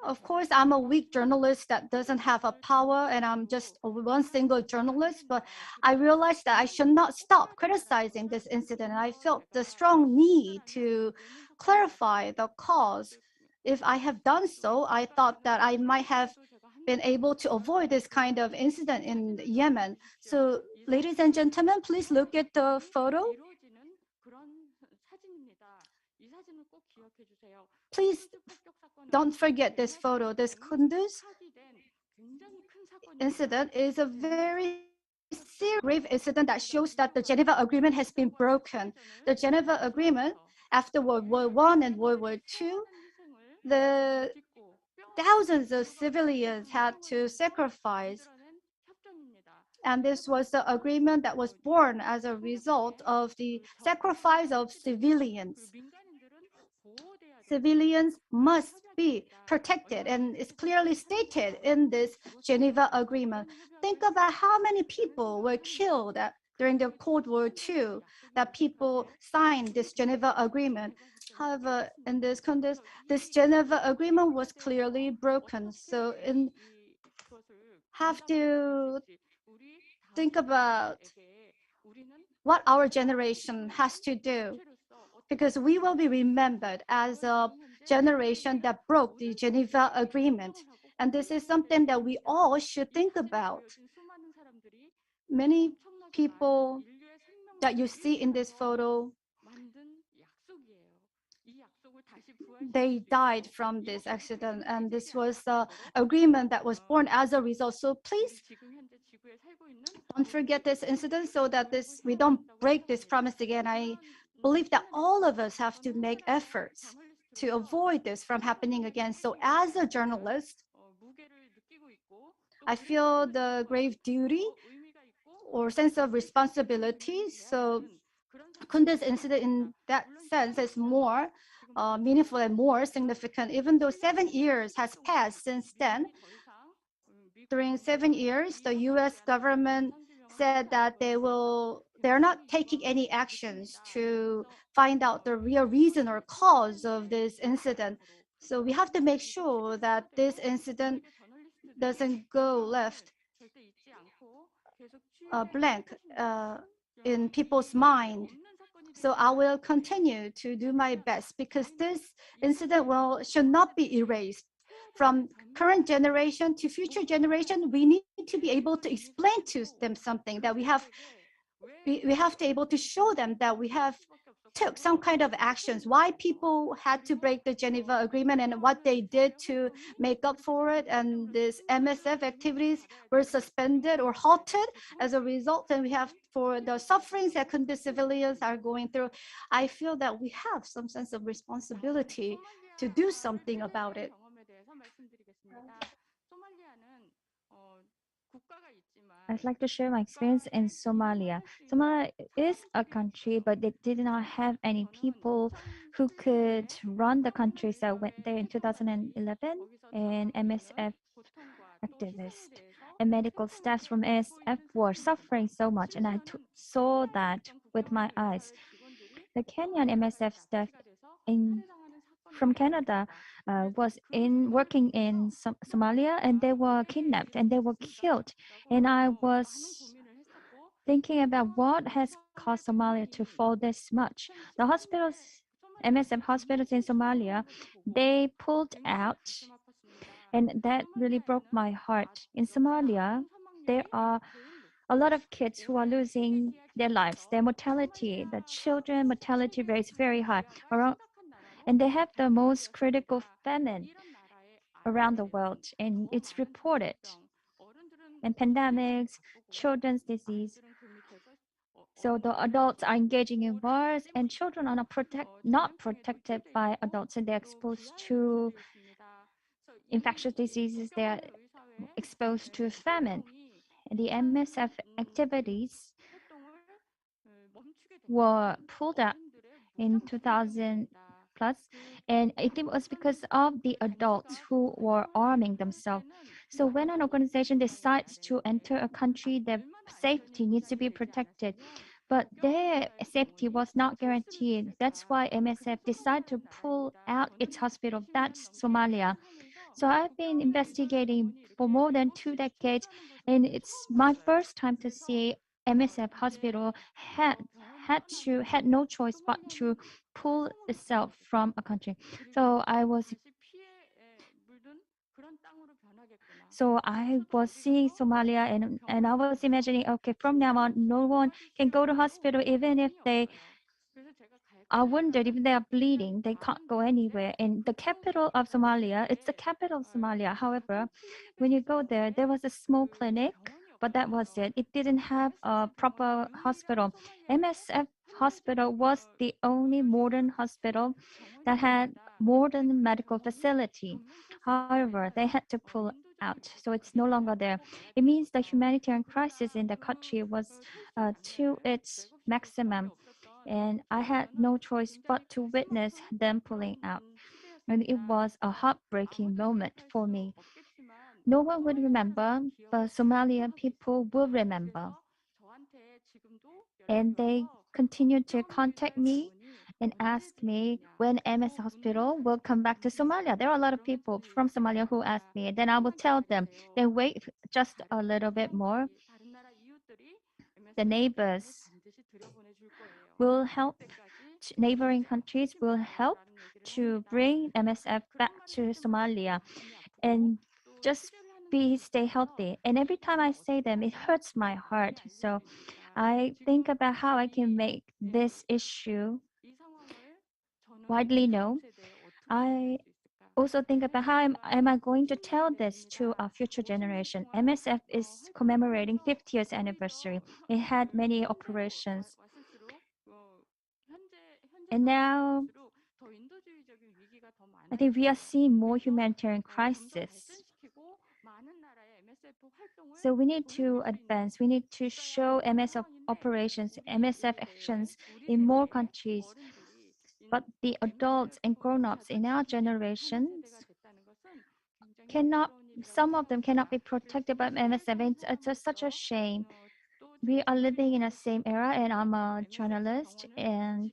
Of course, I'm a weak journalist that doesn't have a power, and I'm just one single journalist, but I realized that I should not stop criticizing this incident. And I felt the strong need to clarify the cause. If I have done so, I thought that I might have been able to avoid this kind of incident in Yemen. So, ladies and gentlemen, please look at the photo. Please don't forget this photo. This Kunduz incident is a very serious, grave incident that shows that the Geneva Agreement has been broken. The Geneva Agreement, after World War I and World War II, the thousands of civilians had to sacrifice. And this was the agreement that was born as a result of the sacrifice of civilians. Civilians must be protected, and it's clearly stated in this Geneva Agreement. Think about how many people were killed during the Cold War II, that people signed this Geneva Agreement. However, in this context, this Geneva Agreement was clearly broken. So have to think about what our generation has to do, because we will be remembered as a generation that broke the Geneva Agreement. And this is something that we all should think about. Many people that you see in this photo, they died from this accident, and this was the agreement that was born as a result. So please don't forget this incident so that we don't break this promise again. I believe that all of us have to make efforts to avoid this from happening again. So as a journalist, I feel the grave duty or sense of responsibility. So Kunda's incident in that sense is more meaningful and more significant, even though 7 years has passed since then. During 7 years, the US government said that they're not taking any actions to find out the real reason or cause of this incident. So we have to make sure that this incident doesn't go left blank in people's mind. So I will continue to do my best, because this incident should not be erased. From current generation to future generation, we need to be able to explain to them something, that we have to able to show them that we have took some kind of actions, why people had to break the Geneva Agreement and what they did to make up for it. And these MSF activities were suspended or halted as a result. And we have, for the sufferings that the civilians are going through, I feel that we have some sense of responsibility to do something about it. I'd like to share my experience in Somalia. Somalia is a country, but they did not have any people who could run the country. So I went there in 2011, and MSF activists and medical staffs from MSF were suffering so much, and I saw that with my eyes. The Kenyan MSF staff from Canada was working in Somalia, and they were kidnapped and they were killed. And I was thinking about what has caused Somalia to fall this much. The hospitals, MSF hospitals in Somalia, they pulled out, and that really broke my heart. In Somalia, there are a lot of kids who are losing their lives. Their mortality, the children mortality rate is very high. And they have the most critical famine around the world, and it's reported. And pandemics, children's disease. So the adults are engaging in wars, and children are not protected by adults, and they're exposed to infectious diseases. They're exposed to famine. And the MSF activities were pulled out in 2000 plus, and it was because of the adults who were arming themselves. So when an organization decides to enter a country, their safety needs to be protected. But their safety was not guaranteed. That's why MSF decided to pull out its hospital. That's Somalia. So I've been investigating for more than 2 decades, and it's my first time to see MSF hospital had no choice but to pull itself from a country. So I was seeing Somalia, and I was imagining, okay, from now on, no one can go to hospital even if they are wounded, if they are bleeding, they can't go anywhere. In the capital of Somalia, it's the capital of Somalia. However, when you go there, there was a small clinic, but that was it. It didn't have a proper hospital. MSF hospital was the only modern hospital that had modern medical facility. However, they had to pull out, so it's no longer there. It means the humanitarian crisis in the country was to its maximum, and I had no choice but to witness them pulling out. And it was a heartbreaking moment for me. No one would remember, but Somalian people will remember. And they continued to contact me and ask me when MS Hospital will come back to Somalia. There are a lot of people from Somalia who ask me, and then I will tell them, then wait just a little bit more. The neighbors will help, neighboring countries will help to bring MSF back to Somalia, and just stay healthy. And every time I say them, it hurts my heart. So I think about how I can make this issue widely known. I also think about how am I going to tell this to our future generation. MSF is commemorating 50th anniversary. It had many operations. And now I think we are seeing more humanitarian crisis. So we need to advance. We need to show MSF operations, MSF actions in more countries. But the adults and grown-ups in our generations some of them cannot be protected by MSF. It's such a shame. We are living in the same era, and I'm a journalist, and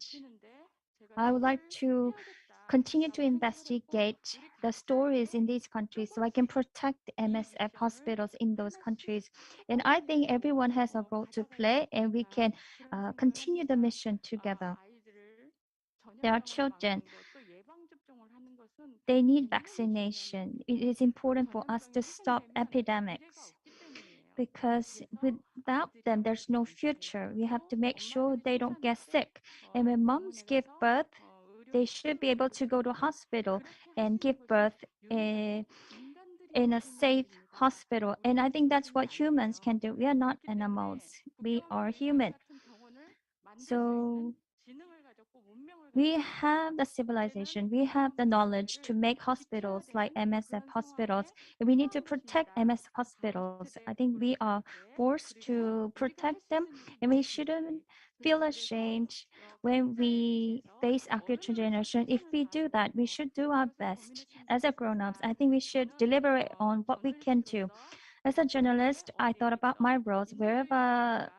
I would like to continue to investigate the stories in these countries so I can protect MSF hospitals in those countries. And I think everyone has a role to play, and we can continue the mission together. There are children. They need vaccination. It is important for us to stop epidemics, because without them, there's no future. We have to make sure they don't get sick. And when moms give birth, they should be able to go to hospital and give birth in a safe hospital. And I think that's what humans can do. We are not animals. We are human. So we have the civilization, we have the knowledge to make hospitals like MSF hospitals, and we need to protect MSF hospitals. I think we are forced to protect them, and we shouldn't feel ashamed when we face our future generation. If we do that, we should do our best as a grown-ups. I think we should deliberate on what we can do. As a journalist, I thought about my roles. Wherever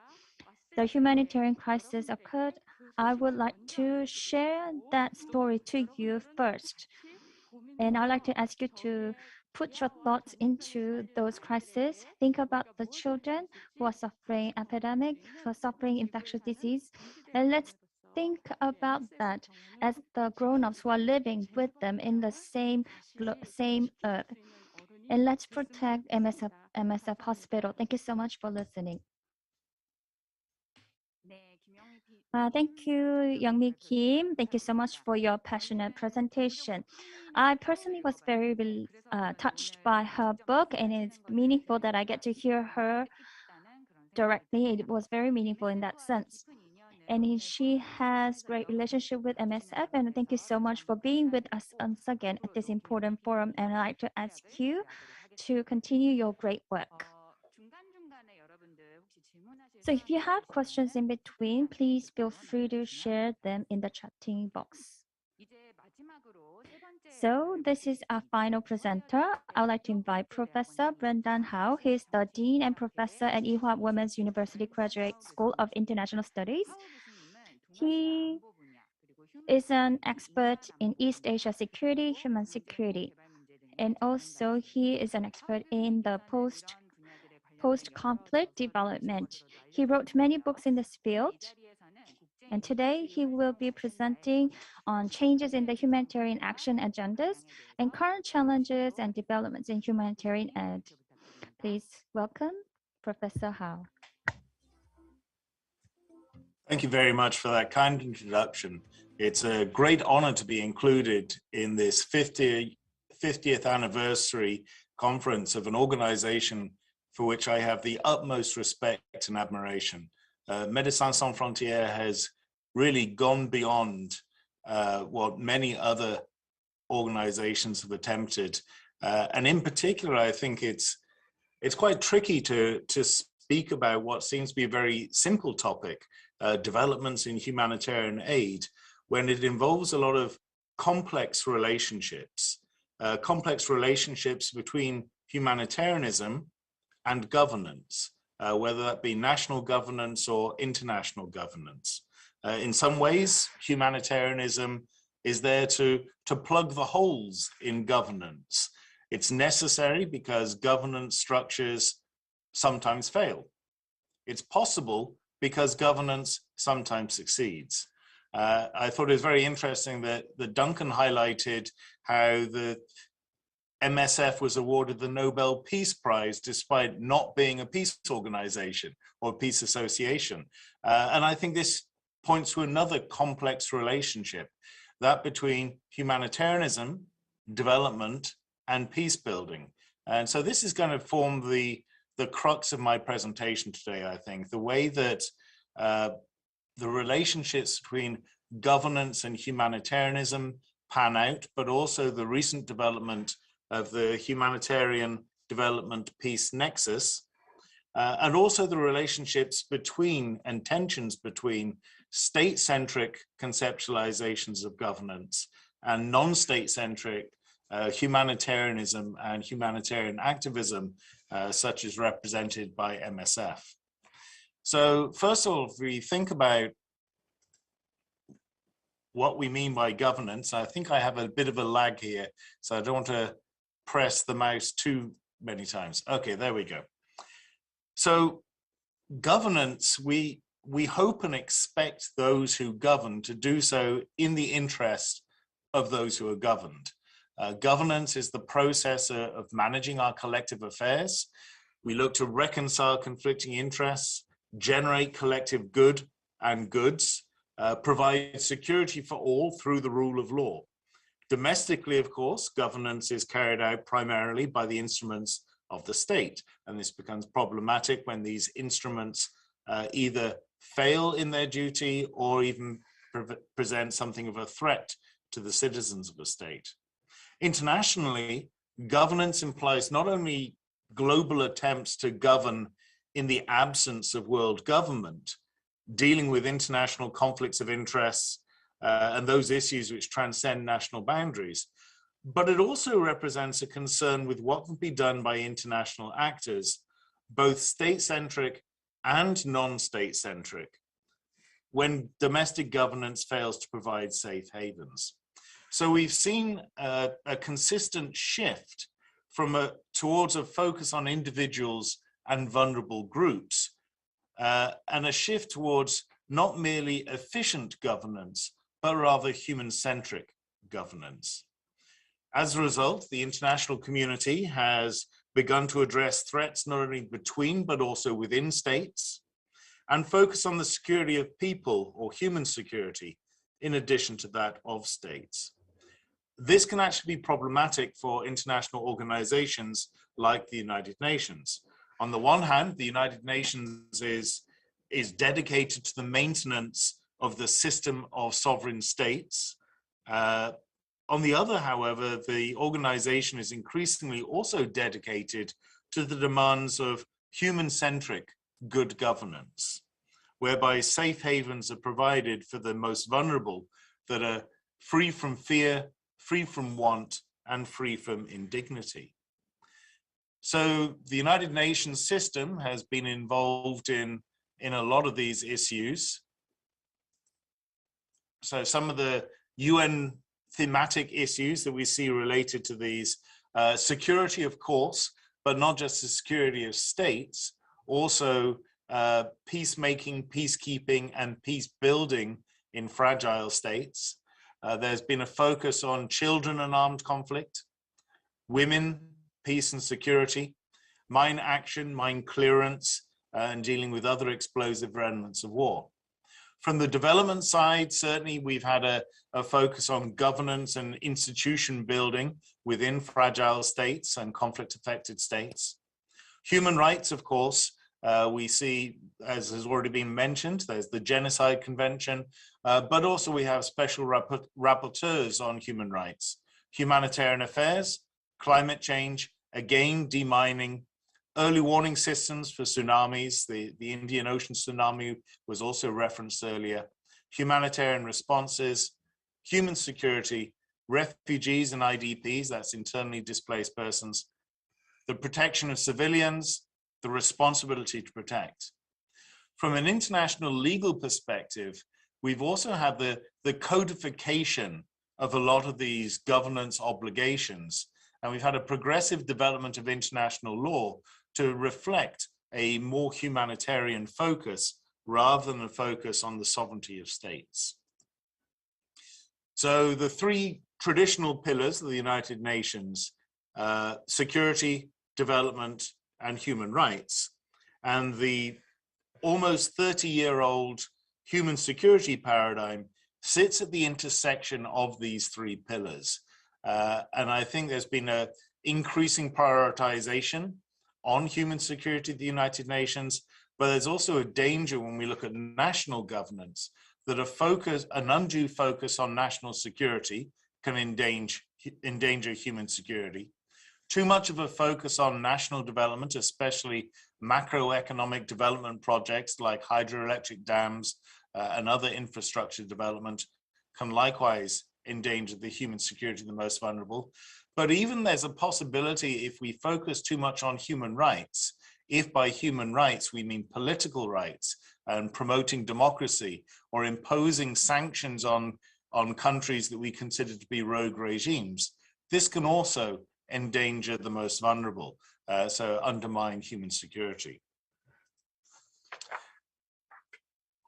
the humanitarian crisis occurred, I would like to share that story to you first. And I'd like to ask you to put your thoughts into those crises. Think about the children who are suffering epidemic, who are suffering infectious disease. And let's think about that as the grown-ups who are living with them in the same earth. And let's protect MSF Hospital. Thank you so much for listening. Thank you, Youngmi Kim. Thank you so much for your passionate presentation. I personally was very touched by her book, and it's meaningful that I get to hear her directly. It was very meaningful in that sense. And she has great relationship with MSF, and thank you so much for being with us once again at this important forum. And I'd like to ask you to continue your great work. So if you have questions in between, please feel free to share them in the chatting box. So this is our final presenter. I would like to invite Professor Brendan Howe. He is the Dean and Professor at Ewha Women's University Graduate School of International Studies. He is an expert in East Asia security, human security, and also he is an expert in the post-conflict development. He wrote many books in this field. And today he will be presenting on changes in the humanitarian action agendas and current challenges and developments in humanitarian aid. Please welcome Professor Howe. Thank you very much for that kind introduction. It's a great honor to be included in this 50th anniversary conference of an organization for which I have the utmost respect and admiration. Médecins Sans Frontières has really gone beyond what many other organizations have attempted. And in particular, I think it's quite tricky to speak about what seems to be a very simple topic, developments in humanitarian aid, when it involves a lot of complex relationships between humanitarianism and governance, whether that be national governance or international governance. In some ways, humanitarianism is there to plug the holes in governance. It's necessary because governance structures sometimes fail. It's possible because governance sometimes succeeds. I thought it was very interesting that Duncan highlighted how the MSF was awarded the Nobel Peace Prize despite not being a peace organization or peace association. And I think this points to another complex relationship, that between humanitarianism, development, and peace building. And so this is going to form the crux of my presentation today, I think, the way that the relationships between governance and humanitarianism pan out, but also the recent development of the humanitarian development peace nexus, and also the relationships between and tensions between state-centric conceptualizations of governance and non-state-centric humanitarianism and humanitarian activism, such as represented by MSF. So first of all, if we think about what we mean by governance, I think I have a bit of a lag here, so I don't want to press the mouse too many times. Okay, there we go. So governance, we hope and expect those who govern to do so in the interest of those who are governed. Governance is the process of managing our collective affairs. We look to reconcile conflicting interests, generate collective good and goods, provide security for all through the rule of law. Domestically, of course, governance is carried out primarily by the instruments of the state, and this becomes problematic when these instruments either fail in their duty or even present something of a threat to the citizens of a state. Internationally, governance implies not only global attempts to govern in the absence of world government, dealing with international conflicts of interests and those issues which transcend national boundaries, but it also represents a concern with what can be done by international actors, both state-centric and non-state-centric, when domestic governance fails to provide safe havens. So we've seen a consistent shift towards a focus on individuals and vulnerable groups, and a shift towards not merely efficient governance, but rather human-centric governance. As a result, the international community has begun to address threats not only between, but also within states, and focus on the security of people, or human security, in addition to that of states. This can actually be problematic for international organizations like the United Nations. On the one hand, the United Nations is dedicated to the maintenance of the system of sovereign states. On the other, however, the organization is increasingly also dedicated to the demands of human-centric good governance, whereby safe havens are provided for the most vulnerable that are free from fear, free from want, and free from indignity. So the United Nations system has been involved in a lot of these issues. So some of the UN thematic issues that we see related to these, security, of course, but not just the security of states, also peacemaking, peacekeeping, and peace building in fragile states. There's been a focus on children and armed conflict, women, peace and security, mine action, mine clearance, and dealing with other explosive remnants of war. From the development side, certainly we've had a focus on governance and institution building within fragile states and conflict-affected states. Human rights, of course, we see, as has already been mentioned, there's the Genocide Convention, but also we have special rapporteurs on human rights, humanitarian affairs, climate change, again, demining, early warning systems for tsunamis. The Indian Ocean tsunami was also referenced earlier, humanitarian responses, human security, refugees and IDPs, that's internally displaced persons, the protection of civilians, the responsibility to protect. From an international legal perspective, we've also had the codification of a lot of these governance obligations, and we've had a progressive development of international law to reflect a more humanitarian focus rather than a focus on the sovereignty of states. So the three traditional pillars of the United Nations, security, development, and human rights, and the almost 30-year-old human security paradigm sits at the intersection of these three pillars. And I think there's been an increasing prioritization on human security at the United Nations, but there's also a danger when we look at national governance that an undue focus on national security can endanger human security. Too much of a focus on national development, especially macroeconomic development projects like hydroelectric dams and other infrastructure development, can likewise endanger the human security of the most vulnerable. But even there's a possibility, if we focus too much on human rights, if by human rights we mean political rights and promoting democracy or imposing sanctions on countries that we consider to be rogue regimes, this can also endanger the most vulnerable, so undermine human security.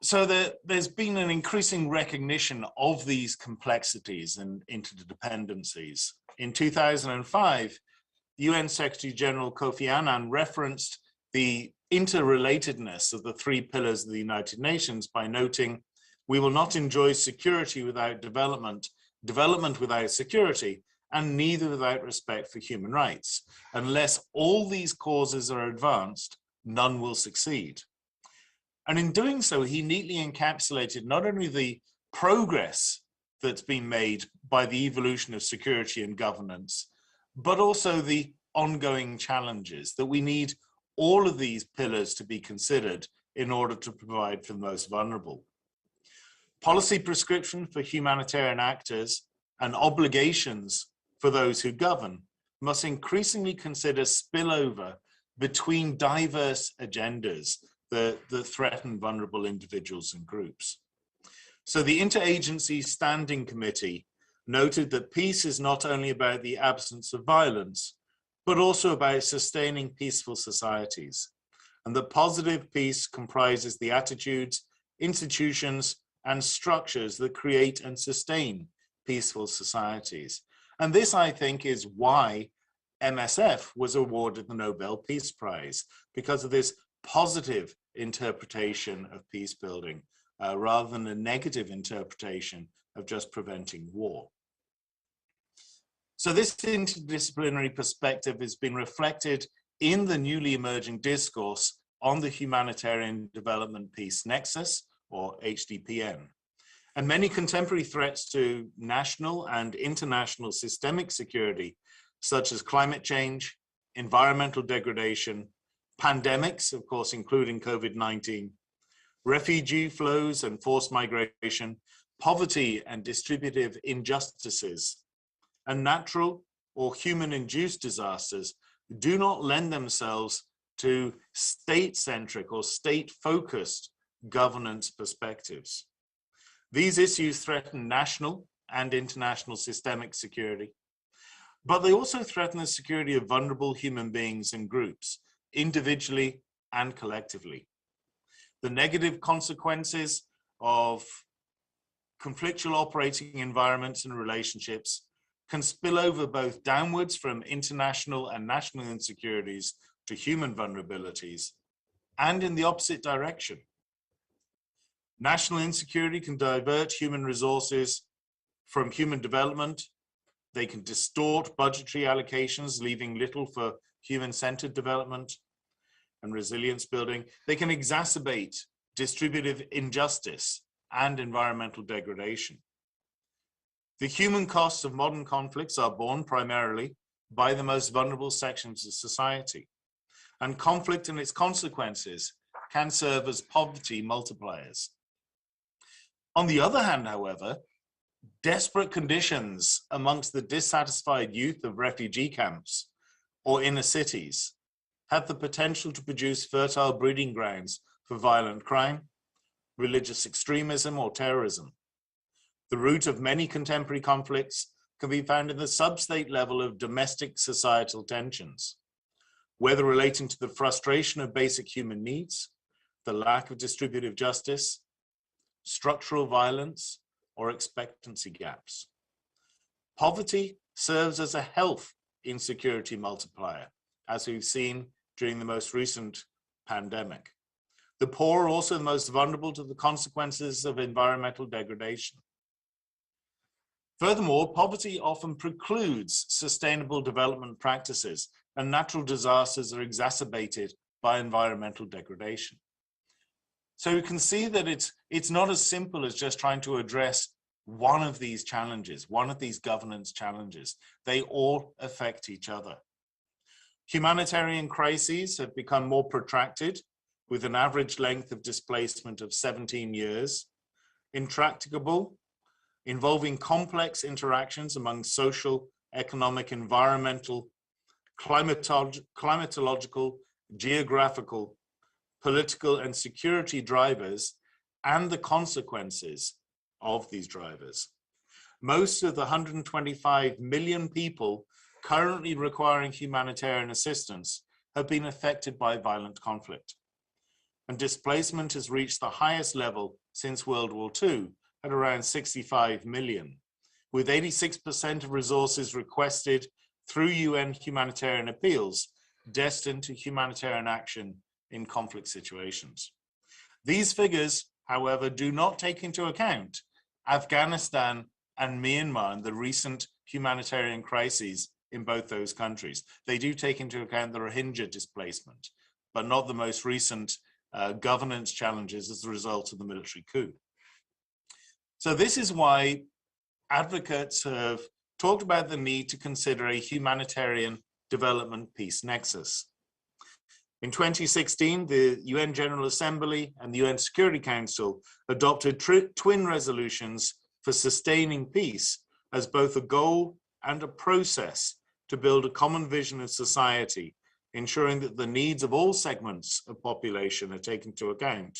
So there's been an increasing recognition of these complexities and interdependencies. In 2005, UN Secretary General Kofi Annan referenced the interrelatedness of the three pillars of the United Nations by noting, "We will not enjoy security without development, development without security, and neither without respect for human rights. Unless all these causes are advanced, none will succeed." And in doing so, he neatly encapsulated not only the progress that's been made by the evolution of security and governance, but also the ongoing challenges that we need all of these pillars to be considered in order to provide for the most vulnerable. Policy prescription for humanitarian actors and obligations for those who govern must increasingly consider spillover between diverse agendas that threaten vulnerable individuals and groups. So the Interagency Standing Committee noted that peace is not only about the absence of violence, but also about sustaining peaceful societies, and that positive peace comprises the attitudes, institutions, and structures that create and sustain peaceful societies. And this, I think, is why MSF was awarded the Nobel Peace Prize, because of this positive interpretation of peace building, rather than a negative interpretation of just preventing war. So this interdisciplinary perspective has been reflected in the newly emerging discourse on the Humanitarian Development Peace Nexus, or HDPN. And many contemporary threats to national and international systemic security, such as climate change, environmental degradation, pandemics, of course, including COVID-19, refugee flows and forced migration, poverty and distributive injustices, and natural or human-induced disasters do not lend themselves to state-centric or state-focused governance perspectives. These issues threaten national and international systemic security, but they also threaten the security of vulnerable human beings and groups, individually and collectively. The negative consequences of conflictual operating environments and relationships can spill over both downwards from international and national insecurities to human vulnerabilities, and in the opposite direction. National insecurity can divert human resources from human development. They can distort budgetary allocations, leaving little for human-centered development and resilience building. They can exacerbate distributive injustice and environmental degradation. The human costs of modern conflicts are borne primarily by the most vulnerable sections of society, and conflict and its consequences can serve as poverty multipliers. On the other hand, however, desperate conditions amongst the dissatisfied youth of refugee camps or inner cities have the potential to produce fertile breeding grounds for violent crime, religious extremism, or terrorism. The root of many contemporary conflicts can be found in the sub-state level of domestic societal tensions, whether relating to the frustration of basic human needs, the lack of distributive justice, structural violence, or expectancy gaps. Poverty serves as a health insecurity multiplier, as we've seen during the most recent pandemic. The poor are also the most vulnerable to the consequences of environmental degradation. Furthermore, poverty often precludes sustainable development practices, and natural disasters are exacerbated by environmental degradation. So you can see that it's not as simple as just trying to address one of these challenges, one of these governance challenges. They all affect each other. Humanitarian crises have become more protracted, with an average length of displacement of 17 years, intractable, involving complex interactions among social, economic, environmental, climatological, geographical, political, and security drivers, and the consequences of these drivers. Most of the 125 million people currently requiring humanitarian assistance have been affected by violent conflict. And displacement has reached the highest level since World War II at around 65 million, with 86% of resources requested through UN humanitarian appeals destined to humanitarian action in conflict situations. These figures, however, do not take into account Afghanistan and Myanmar and the recent humanitarian crises in both those countries. They do take into account the Rohingya displacement, but not the most recent governance challenges as a result of the military coup. So this is why advocates have talked about the need to consider a humanitarian development peace nexus. In 2016, the UN General Assembly and the UN Security Council adopted twin resolutions for sustaining peace as both a goal and a process to build a common vision of society, ensuring that the needs of all segments of population are taken into account,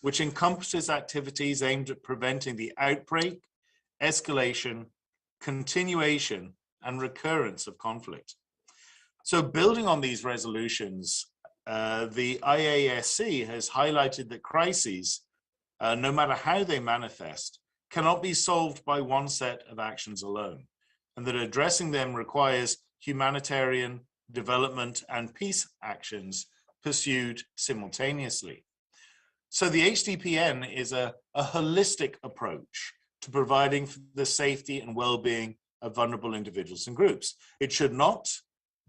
which encompasses activities aimed at preventing the outbreak, escalation, continuation, and recurrence of conflict. So building on these resolutions, the IASC has highlighted that crises, no matter how they manifest, cannot be solved by one set of actions alone, and that addressing them requires humanitarian, development, and peace actions pursued simultaneously. So the HDPN is a holistic approach to providing for the safety and well-being of vulnerable individuals and groups. It should not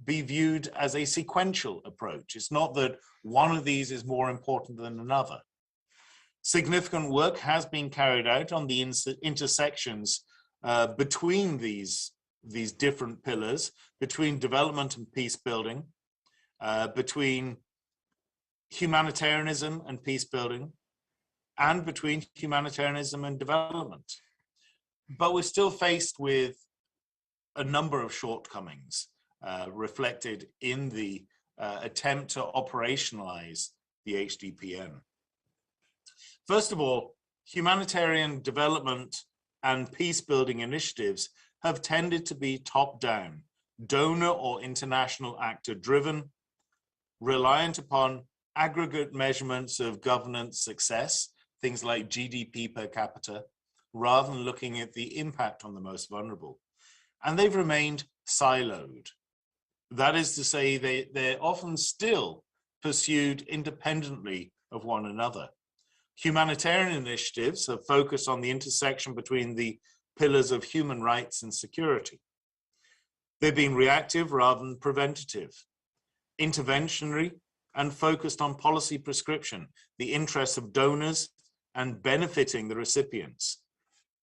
be viewed as a sequential approach. It's not that one of these is more important than another. Significant work has been carried out on the intersections between these different pillars, between development and peace building, between humanitarianism and peace building, and between humanitarianism and development. But we're still faced with a number of shortcomings reflected in the attempt to operationalize the HDPN. First of all, humanitarian development and peace-building initiatives have tended to be top-down, donor or international actor-driven, reliant upon aggregate measurements of governance success, things like GDP per capita, rather than looking at the impact on the most vulnerable. And they've remained siloed. That is to say, they're often still pursued independently of one another. Humanitarian initiatives have focused on the intersection between the pillars of human rights and security. They've been reactive rather than preventative, interventionary and focused on policy prescription, the interests of donors and benefiting the recipients,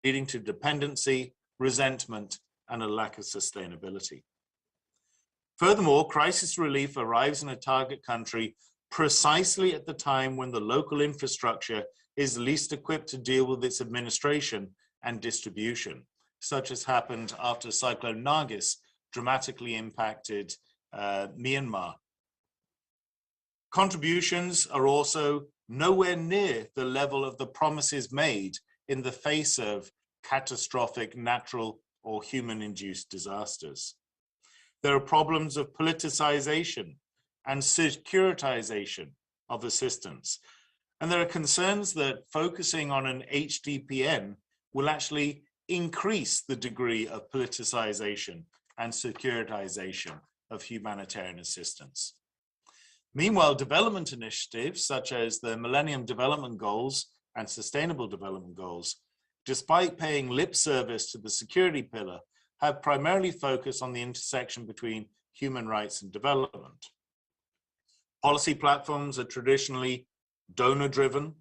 leading to dependency, resentment, and a lack of sustainability. Furthermore, crisis relief arrives in a target country precisely at the time when the local infrastructure is least equipped to deal with its administration and distribution, such as happened after Cyclone Nargis dramatically impacted Myanmar. Contributions are also nowhere near the level of the promises made in the face of catastrophic natural or human-induced disasters. There are problems of politicization and securitization of assistance. And there are concerns that focusing on an HDPN will actually increase the degree of politicization and securitization of humanitarian assistance. Meanwhile, development initiatives such as the Millennium Development Goals and Sustainable Development Goals, despite paying lip service to the security pillar, have primarily focused on the intersection between human rights and development. Policy platforms are traditionally donor-driven,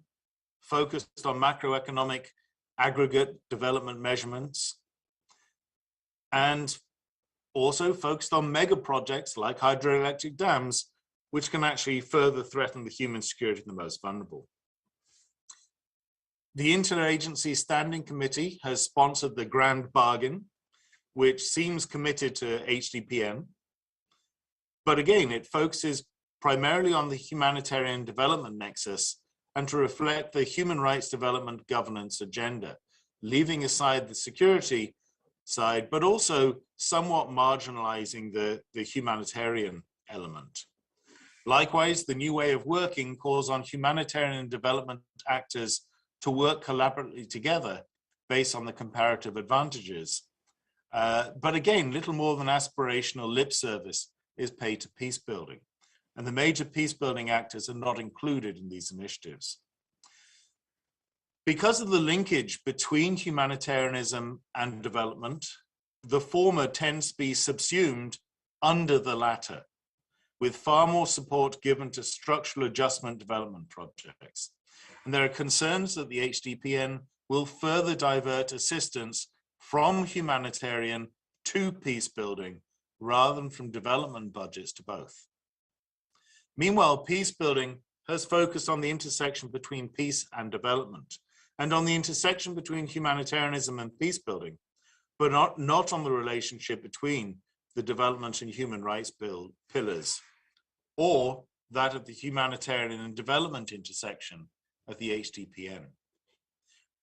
focused on macroeconomic aggregate development measurements, and also focused on mega projects like hydroelectric dams, which can actually further threaten the human security of the most vulnerable. The Interagency Standing Committee has sponsored the Grand Bargain, which seems committed to HDPN, but again, it focuses primarily on the humanitarian development nexus and to reflect the human rights development governance agenda, leaving aside the security side, but also somewhat marginalizing the humanitarian element. Likewise, the new way of working calls on humanitarian development actors to work collaboratively together based on the comparative advantages. But again, little more than aspirational lip service is paid to peace building, and the major peace building actors are not included in these initiatives. Because of the linkage between humanitarianism and development, the former tends to be subsumed under the latter, with far more support given to structural adjustment development projects. And there are concerns that the HDPN will further divert assistance from humanitarian to peace building rather than from development budgets to both. Meanwhile, peace building has focused on the intersection between peace and development and on the intersection between humanitarianism and peace building, but not on the relationship between the development and human rights pillars, or that of the humanitarian and development intersection of the HDPN.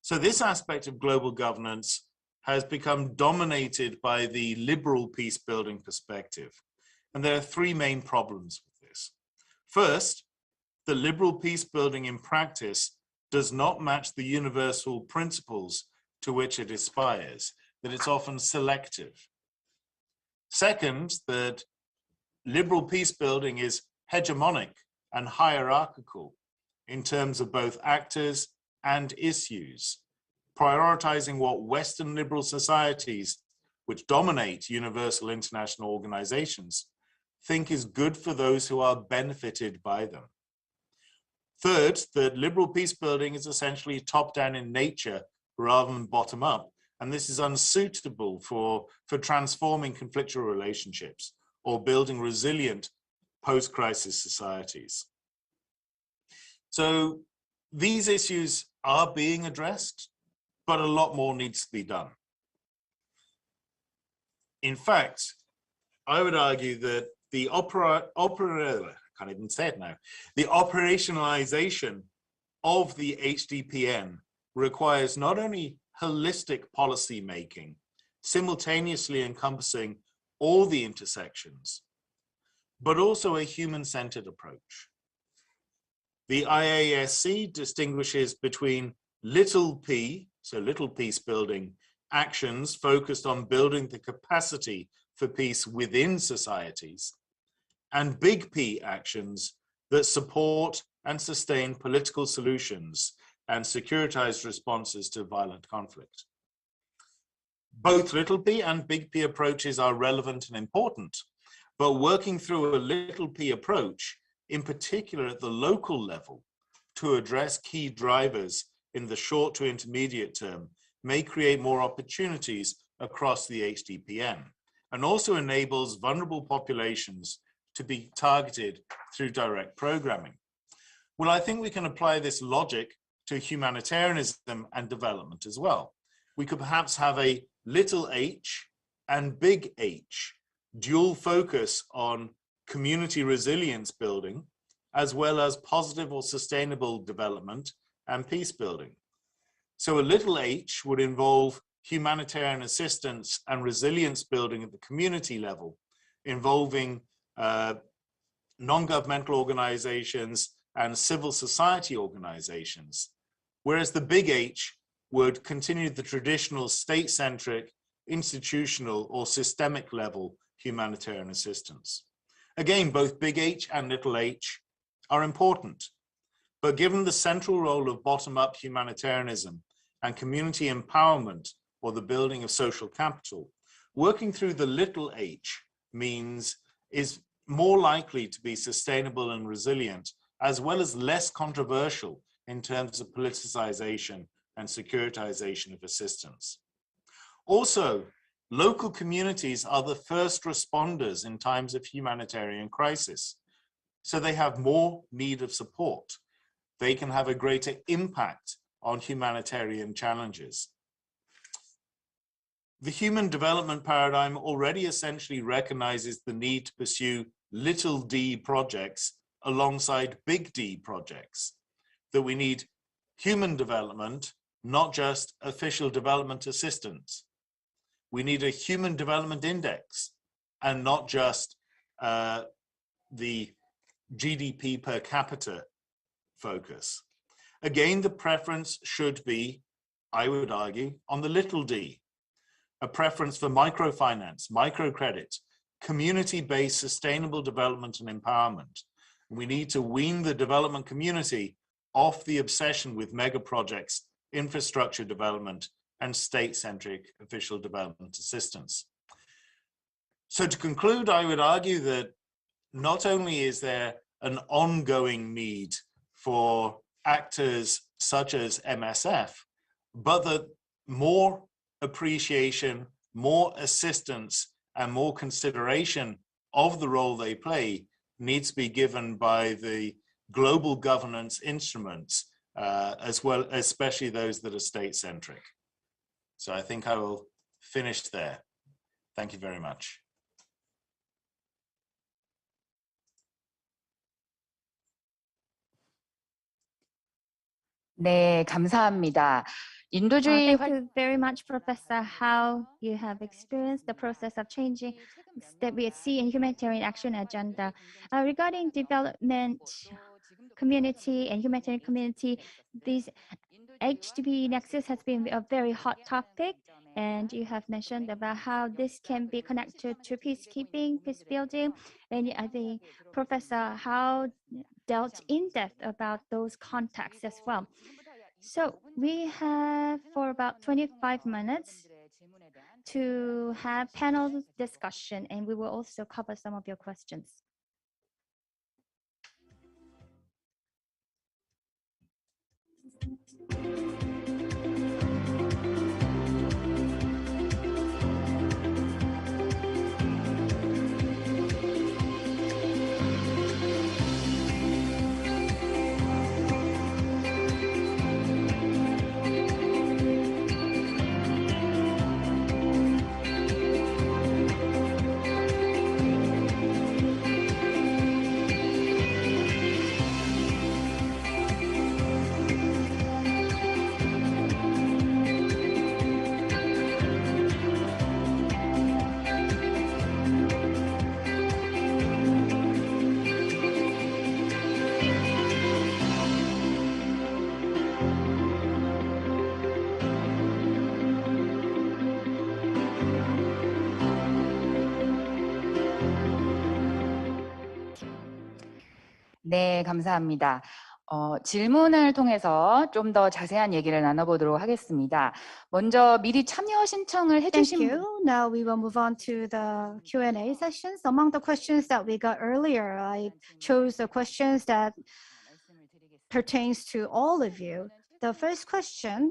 So this aspect of global governance has become dominated by the liberal peace-building perspective. And there are three main problems with this. First, the liberal peace-building in practice does not match the universal principles to which it aspires, that it's often selective. Second, that liberal peace building is hegemonic and hierarchical in terms of both actors and issues, prioritizing what Western liberal societies, which dominate universal international organizations, think is good for those who are benefited by them. Third, that liberal peace building is essentially top-down in nature rather than bottom-up, and this is unsuitable for transforming conflictual relationships or building resilient post-crisis societies. So these issues are being addressed, but a lot more needs to be done. In fact, I would argue that the can't even say it now. The operationalization of the HDPN requires not only holistic policy making, simultaneously encompassing all the intersections, but also a human-centered approach. The IASC distinguishes between little p, so little peace building, actions focused on building the capacity for peace within societies, and big P actions that support and sustain political solutions and securitized responses to violent conflict. Both little p and big P approaches are relevant and important, but working through a little p approach, in particular at the local level, to address key drivers in the short to intermediate term may create more opportunities across the HDPN, and also enables vulnerable populations to be targeted through direct programming. Well, I think we can apply this logic to humanitarianism and development as well. We could perhaps have a little h and big H, dual focus on community resilience building, as well as positive or sustainable development and peace building. So a little h would involve humanitarian assistance and resilience building at the community level, involving non-governmental organizations and civil society organizations, whereas the big H would continue the traditional state-centric, institutional or systemic level humanitarian assistance. Again, both big H and little h are important, but given the central role of bottom-up humanitarianism and community empowerment or the building of social capital, working through the little h is more likely to be sustainable and resilient, as well as less controversial in terms of politicization and securitization of assistance. Also, local communities are the first responders in times of humanitarian crisis, so they have more need of support. They can have a greater impact on humanitarian challenges. The human development paradigm already essentially recognizes the need to pursue little d projects alongside big D projects, that we need human development, not just official development assistance. We need a human development index and not just the GDP per capita focus. Again, the preference should be, I would argue, on the little d, a preference for microfinance, microcredit, community-based sustainable development and empowerment. We need to wean the development community off the obsession with mega projects, infrastructure development, and state-centric official development assistance. So to conclude, I would argue that not only is there an ongoing need for actors such as MSF, but that more appreciation, more assistance, and more consideration of the role they play needs to be given by the global governance instruments, as well, especially those that are state-centric. So I think I will finish there. Thank you very much. 네, 감사합니다. 인도주의 Thank you very much, Professor, how you have experienced the process of changing that we see in humanitarian action agenda. Regarding development community and humanitarian community, this HDP nexus has been a very hot topic, and you have mentioned about how this can be connected to peacekeeping, peace building, and I think Professor How dealt in depth about those contexts as well. So we have for about 25 minutes to have panel discussion, and we will also cover some of your questions. 네, 감사합니다. 질문을 통해서 좀 더 자세한 얘기를 나눠보도록 하겠습니다. 먼저 미리 참여 신청을 Thank 해주신 you. Now we will move on to the Q&A sessions. Among the questions that we got earlier, I chose the questions that pertains to all of you. The first question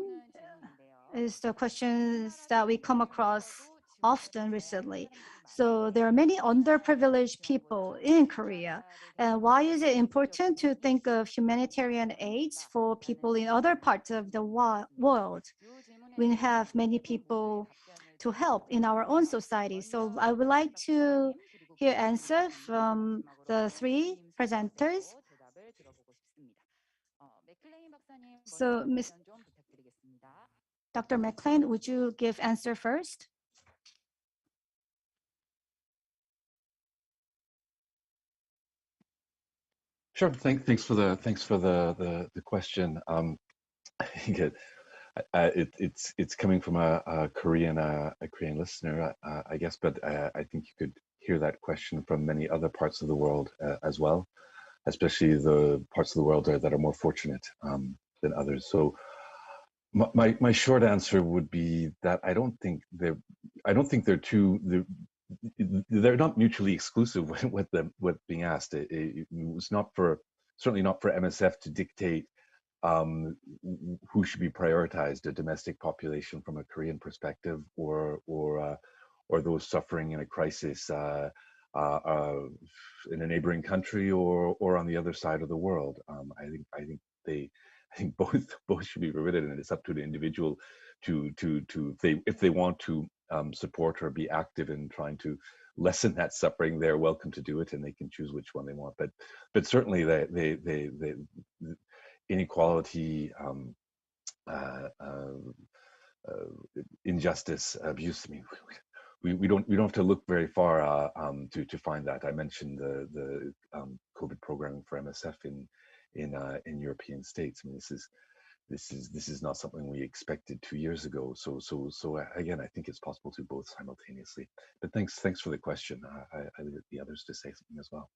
is the questions that we come across often recently. So there are many underprivileged people in Korea. And why is it important to think of humanitarian aids for people in other parts of the world? We have many people to help in our own society. So I would like to hear answer from the three presenters. So Dr. McLean, would you give answer first? Sure. Thanks for the question. I think it's coming from a Korean listener, I guess, but I think you could hear that question from many other parts of the world as well, especially the parts of the world that are more fortunate than others. So my short answer would be that I don't think they're not mutually exclusive. What's being asked, it was certainly not for MSF to dictate who should be prioritized, a domestic population from a Korean perspective, or those suffering in a crisis in a neighboring country, or on the other side of the world. I think both should be permitted, and it's up to the individual to if they want to support or be active in trying to lessen that suffering. They're welcome to do it, and they can choose which one they want. But certainly they inequality, injustice, abuse. I mean, we don't have to look very far to find that. I mentioned the COVID programming for MSF in European states. I mean, this is not something we expected 2 years ago. So again, I think it's possible to both simultaneously. But thanks for the question. I leave the others to say something as well.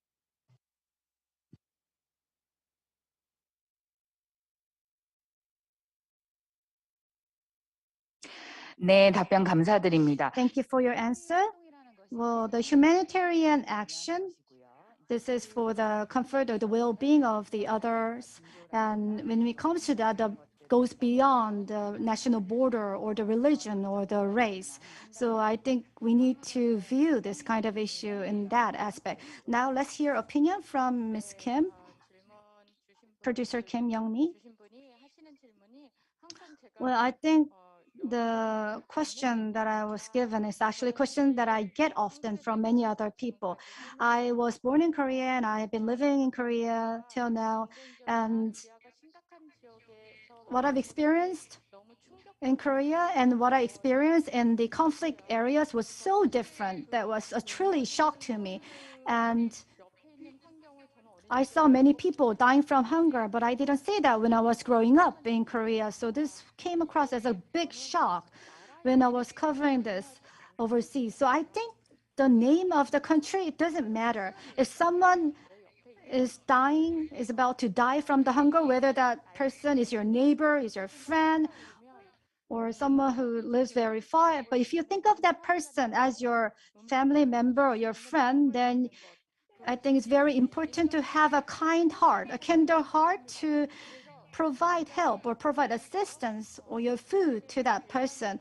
네, 답변 감사드립니다. Thank you for your answer. Well, the humanitarian action, this is for the comfort or the well-being of the others. And when it comes to that, goes beyond the national border or the religion or the race. So I think we need to view this kind of issue in that aspect. Now let's hear opinion from Ms. Kim, producer Kim Young-mi. Well, I think the question that I was given is actually a question that I get often from many other people. I was born in Korea and I've been living in Korea till now. And what I've experienced in Korea and what I experienced in the conflict areas was so different. That was a truly shock to me. And I saw many people dying from hunger, but I didn't see that when I was growing up in Korea. So this came across as a big shock when I was covering this overseas. So I think the name of the country, it doesn't matter. If someone is dying, is about to die from the hunger, whether that person is your neighbor, is your friend, or someone who lives very far. But if you think of that person as your family member or your friend, then I think it's very important to have a kind heart, a tender heart to provide help or provide assistance or your food to that person.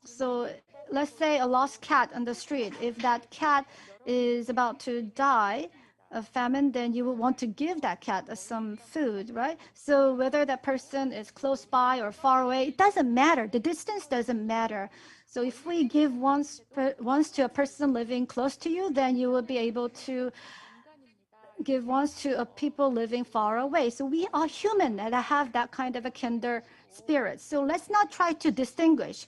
So let's say a lost cat on the street. If that cat is about to die of famine, then you will want to give that cat some food, right? So whether that person is close by or far away, it doesn't matter. The distance doesn't matter. So if we give once to a person living close to you, then you will be able to give once to people living far away. So we are human and have that kind of a kinder spirit. So let's not try to distinguish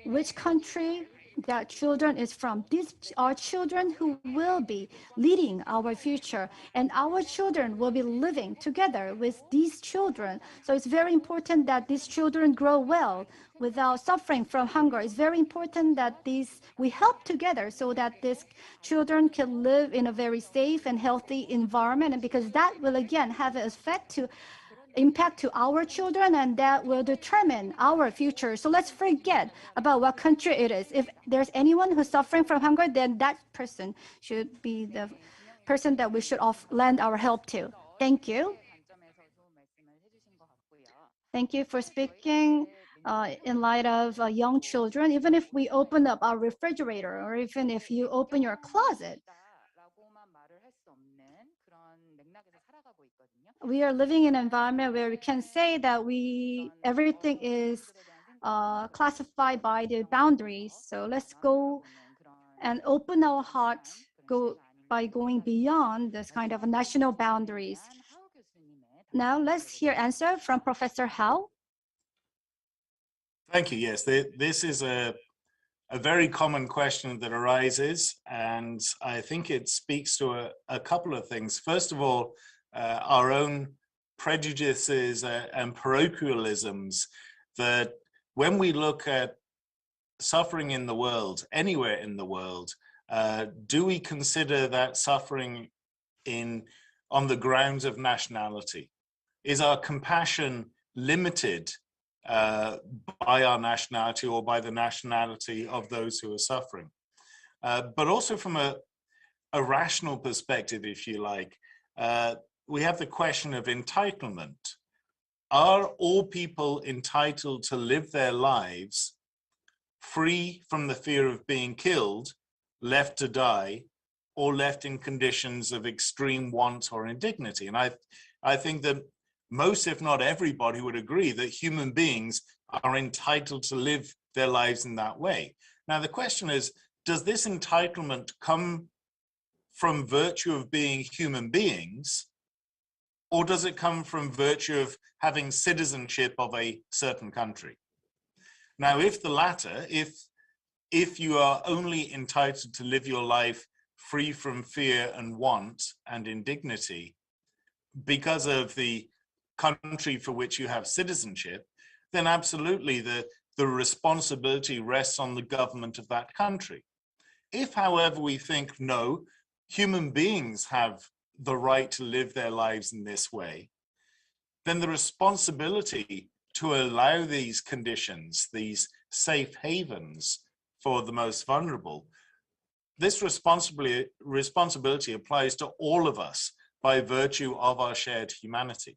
which country that children is from. These are children who will be leading our future, and our children will be living together with these children. So it's very important that these children grow well without suffering from hunger. It's very important that we help together so that these children can live in a very safe and healthy environment, and because that will again have an impact to our children, and that will determine our future. So let's forget about what country it is. If there's anyone who's suffering from hunger, then that person should be the person that we should lend our help to. Thank you. Thank you for speaking in light of young children. Even if we open up our refrigerator, or even if you open your closet, we are living in an environment where we can say that everything is classified by the boundaries. So let's go and open our heart by going beyond this kind of national boundaries. Now let's hear answer from Professor Hao. Thank you. Yes, this is a very common question that arises, and I think it speaks to a couple of things. First of all, our own prejudices and parochialisms, that when we look at suffering in the world, anywhere in the world, do we consider that suffering on the grounds of nationality? Is our compassion limited by our nationality or by the nationality of those who are suffering? But also from a rational perspective, if you like, we have the question of entitlement. Are all people entitled to live their lives free from the fear of being killed, left to die, or left in conditions of extreme want or indignity? And I think that most, if not everybody, would agree that human beings are entitled to live their lives in that way. Now, the question is, does this entitlement come from virtue of being human beings, or does it come from virtue of having citizenship of a certain country? Now, if the latter, if you are only entitled to live your life free from fear and want and indignity because of the country for which you have citizenship, then absolutely the responsibility rests on the government of that country. If, however, we think, no, human beings have the right to live their lives in this way, then the responsibility to allow these conditions, these safe havens for the most vulnerable, this responsibility applies to all of us by virtue of our shared humanity.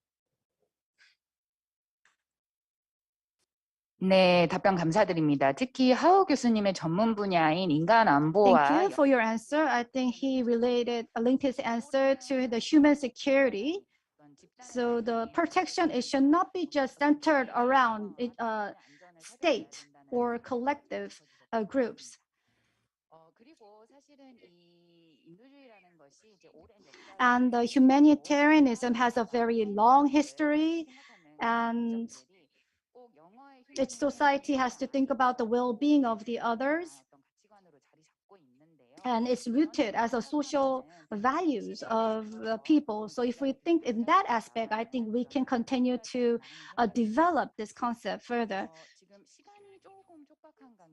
네, 답변 감사드립니다. 특히 하우 교수님의 전문 분야인 인간 안보와 Thank you for your answer. I think he linked his answer to the human security. So the protection, it should not be just centered around state or collective groups. And the humanitarianism has a very long history, and each society has to think about the well-being of the others, and it's rooted as a social values of people. So if we think in that aspect, I think we can continue to develop this concept further.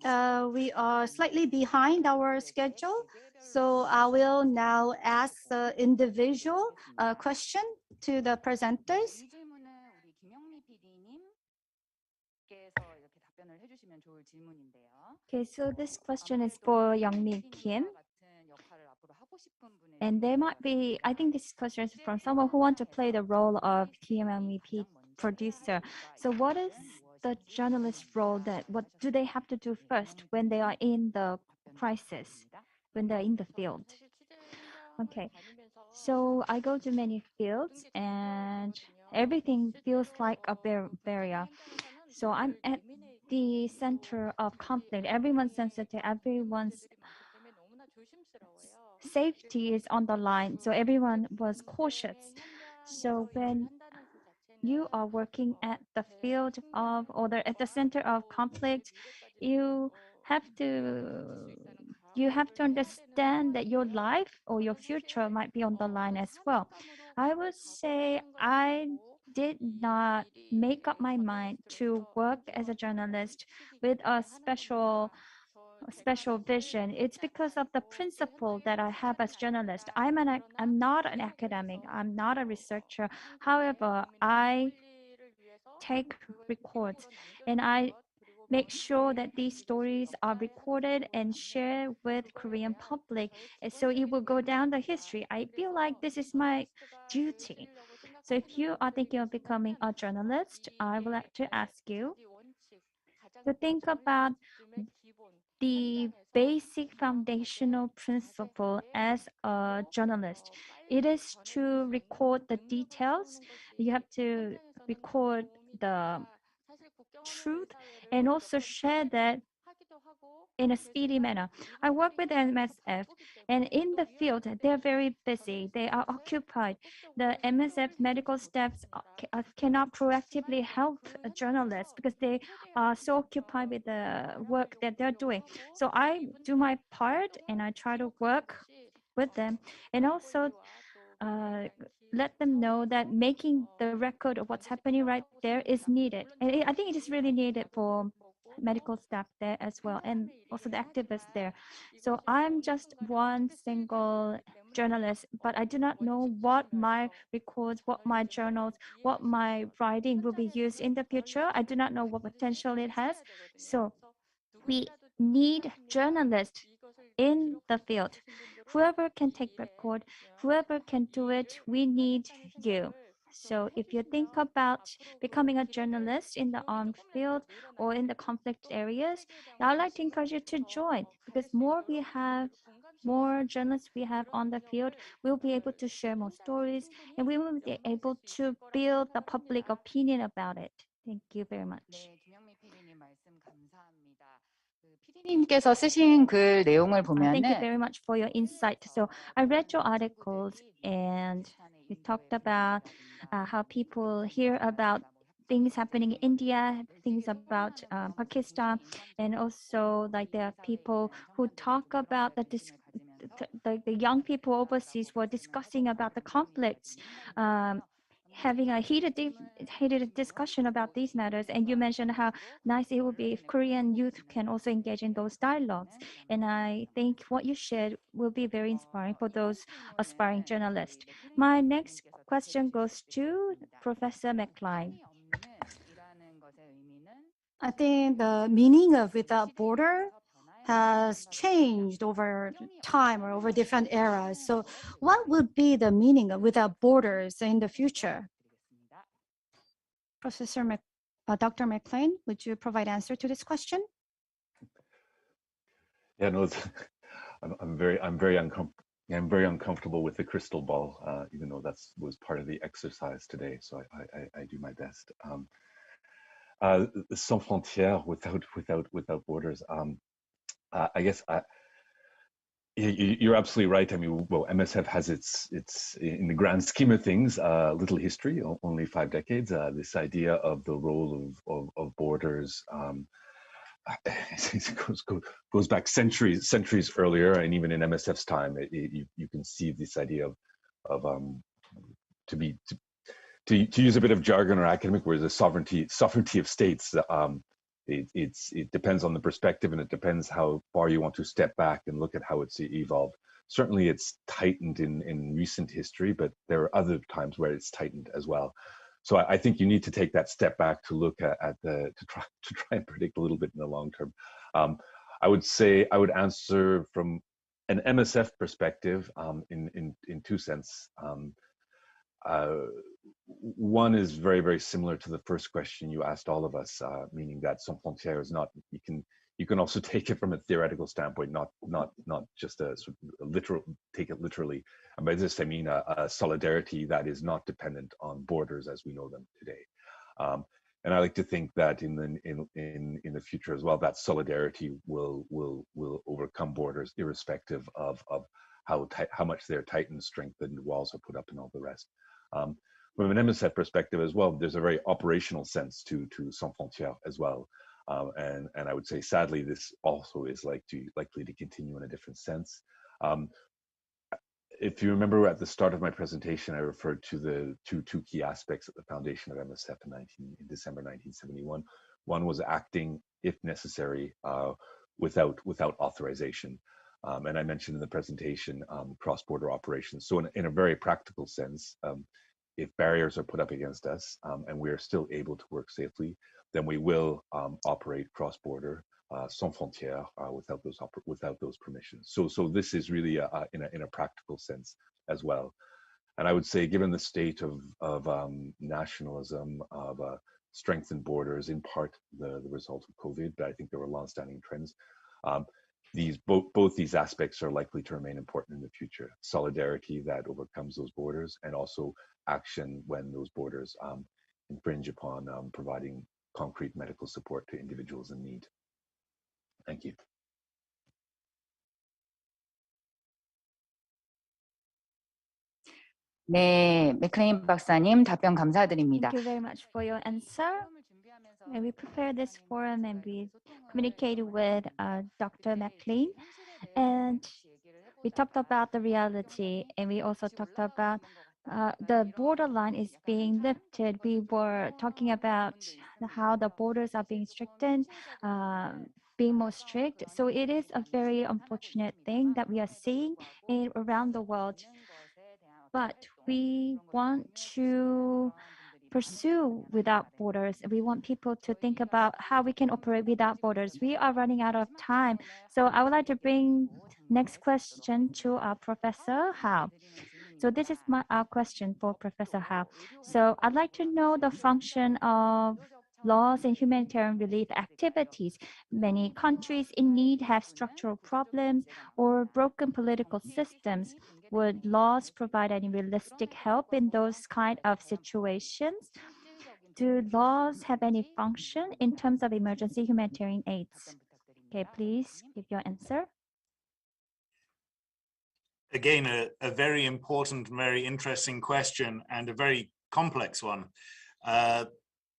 We are slightly behind our schedule, so I will now ask the individual question to the presenters. Okay, so this question is for Youngmi Kim. And there might be, I think this question is from someone who wants to play the role of KMMEP producer. So what is the journalist role what do they have to do first when they are in the crisis, when they're in the field? Okay, so I go to many fields and everything feels like a barrier. So I'm at the center of conflict. Everyone's sensitive, everyone's safety is on the line. So everyone was cautious. So when you are working at the field of, or at the center of conflict, you you have to understand that your life or your future might be on the line as well. I would say I did not make up my mind to work as a journalist with a special vision. It's because of the principle that I have as journalist. I'm not an academic. I'm not a researcher. However, I take records and I make sure that these stories are recorded and shared with Korean public, and so it will go down the history. I feel like this is my duty. So if you are thinking of becoming a journalist, I would like to ask you to think about the basic foundational principle as a journalist. It is to record the details. You have to record the truth and also share that in a speedy manner. I work with MSF, and in the field, they're very busy. They are occupied. The MSF medical staffs cannot proactively help journalists because they are so occupied with the work that they're doing. So I do my part and I try to work with them and also let them know that making the record of what's happening right there is needed. And I think it is really needed for medical staff there as well, and also the activists there. So I'm just one single journalist, but I do not know what my records, what my journals, what my writing will be used in the future. I do not know what potential it has. So we need journalists in the field. Whoever can take record, whoever can do it, we need you. So if you think about becoming a journalist in the armed field or in the conflict areas, I'd like to encourage you to join because more journalists we have on the field, we'll be able to share more stories and we will be able to build the public opinion about it. Thank you very much. PD님께서 쓰신 글 내용을 Thank you 보면은 very much for your insight. So I read your articles and you talked about how people hear about things happening in India, things about Pakistan, and also like there are people who talk about the young people overseas who are discussing about the conflicts. Having a heated discussion about these matters, and you mentioned how nice it would be if Korean youth can also engage in those dialogues. And I think what you shared will be very inspiring for those aspiring journalists. My next question goes to Professor McLean. I think the meaning of without border has changed over time or over different eras. So what would be the meaning of without borders in the future? Dr. McLean, would you provide answer to this question? Yeah, no, I'm very uncomfortable with the crystal ball, even though that was part of the exercise today. So I do my best. Sans frontières, without borders. I guess you're absolutely right. I mean, well, MSF has its in the grand scheme of things, little history, only 5 decades. This idea of the role of borders goes back centuries earlier, and even in MSF's time, you can see this idea of to use a bit of jargon or academic words, the sovereignty of states. It depends on the perspective, and it depends how far you want to step back and look at how it's evolved. Certainly, it's tightened in recent history, but there are other times where it's tightened as well. So I think you need to take that step back to look to try and predict a little bit in the long term. I would say I would answer from an MSF perspective in 2 senses. One is very similar to the first question you asked all of us, meaning that sans frontières is not, you can also take it from a theoretical standpoint, not just a sort of literal, take it literally. And by this I mean a solidarity that is not dependent on borders as we know them today. And I like to think that in the future as well, that solidarity will overcome borders, irrespective of how much they're tightened, strengthened, walls are put up, and all the rest. From an MSF perspective as well, there's a very operational sense to sans frontières as well. And I would say, sadly, this also is likely to continue in a different sense. If you remember at the start of my presentation, I referred to the two key aspects at the foundation of MSF in December 1971. One was acting, if necessary, without authorization. And I mentioned in the presentation cross-border operations. So in a very practical sense, if barriers are put up against us and we are still able to work safely, then we will operate cross-border sans frontières without those permissions. So this is really in a practical sense as well. And I would say, given the state of nationalism, of strengthened borders, in part the result of COVID, but I think there were long-standing trends. Both these aspects are likely to remain important in the future. Solidarity that overcomes those borders, and also action when those borders infringe upon providing concrete medical support to individuals in need. Thank you. 네, 맥클레인 박사님 답변 감사드립니다. Thank you very much for your answer. And we prepared this forum and we communicated with Dr. McLean, and we talked about the reality, and we also talked about the borderline is being lifted. We were talking about how the borders are being strengthened, being more strict. So it is a very unfortunate thing that we are seeing around the world. But we want to pursue without borders. We want people to think about how we can operate without borders. We are running out of time. So I would like to bring next question to our Professor Hao. So this is our question for Professor Hao. So I'd like to know the function of laws and humanitarian relief activities. Many countries in need have structural problems or broken political systems. Would laws provide any realistic help in those kind of situations? Do laws have any function in terms of emergency humanitarian aids? Okay, please give your answer. Again, a very important, very interesting question, and a very complex one.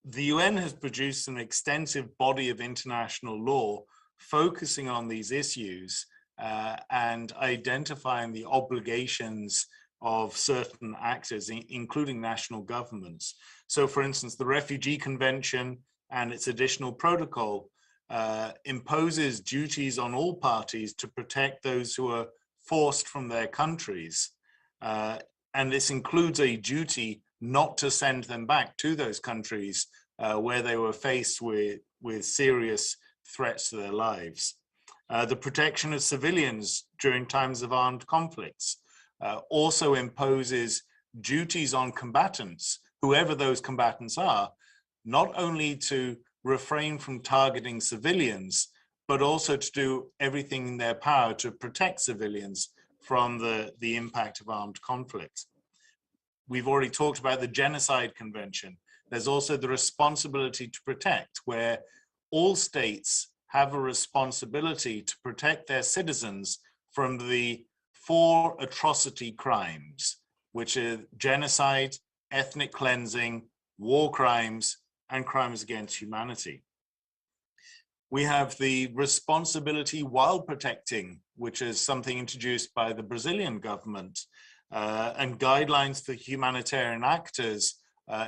The UN has produced an extensive body of international law focusing on these issues and identifying the obligations of certain actors, including national governments. So, for instance, the Refugee Convention and its additional protocol imposes duties on all parties to protect those who are forced from their countries. And this includes a duty not to send them back to those countries where they were faced with serious threats to their lives. The protection of civilians during times of armed conflicts also imposes duties on combatants, whoever those combatants are, not only to refrain from targeting civilians, but also to do everything in their power to protect civilians from the impact of armed conflict. We've already talked about the Genocide Convention. There's also the responsibility to protect, where all states have a responsibility to protect their citizens from the 4 atrocity crimes, which are genocide, ethnic cleansing, war crimes, and crimes against humanity. We have the responsibility while protecting, which is something introduced by the Brazilian government, and guidelines for humanitarian actors,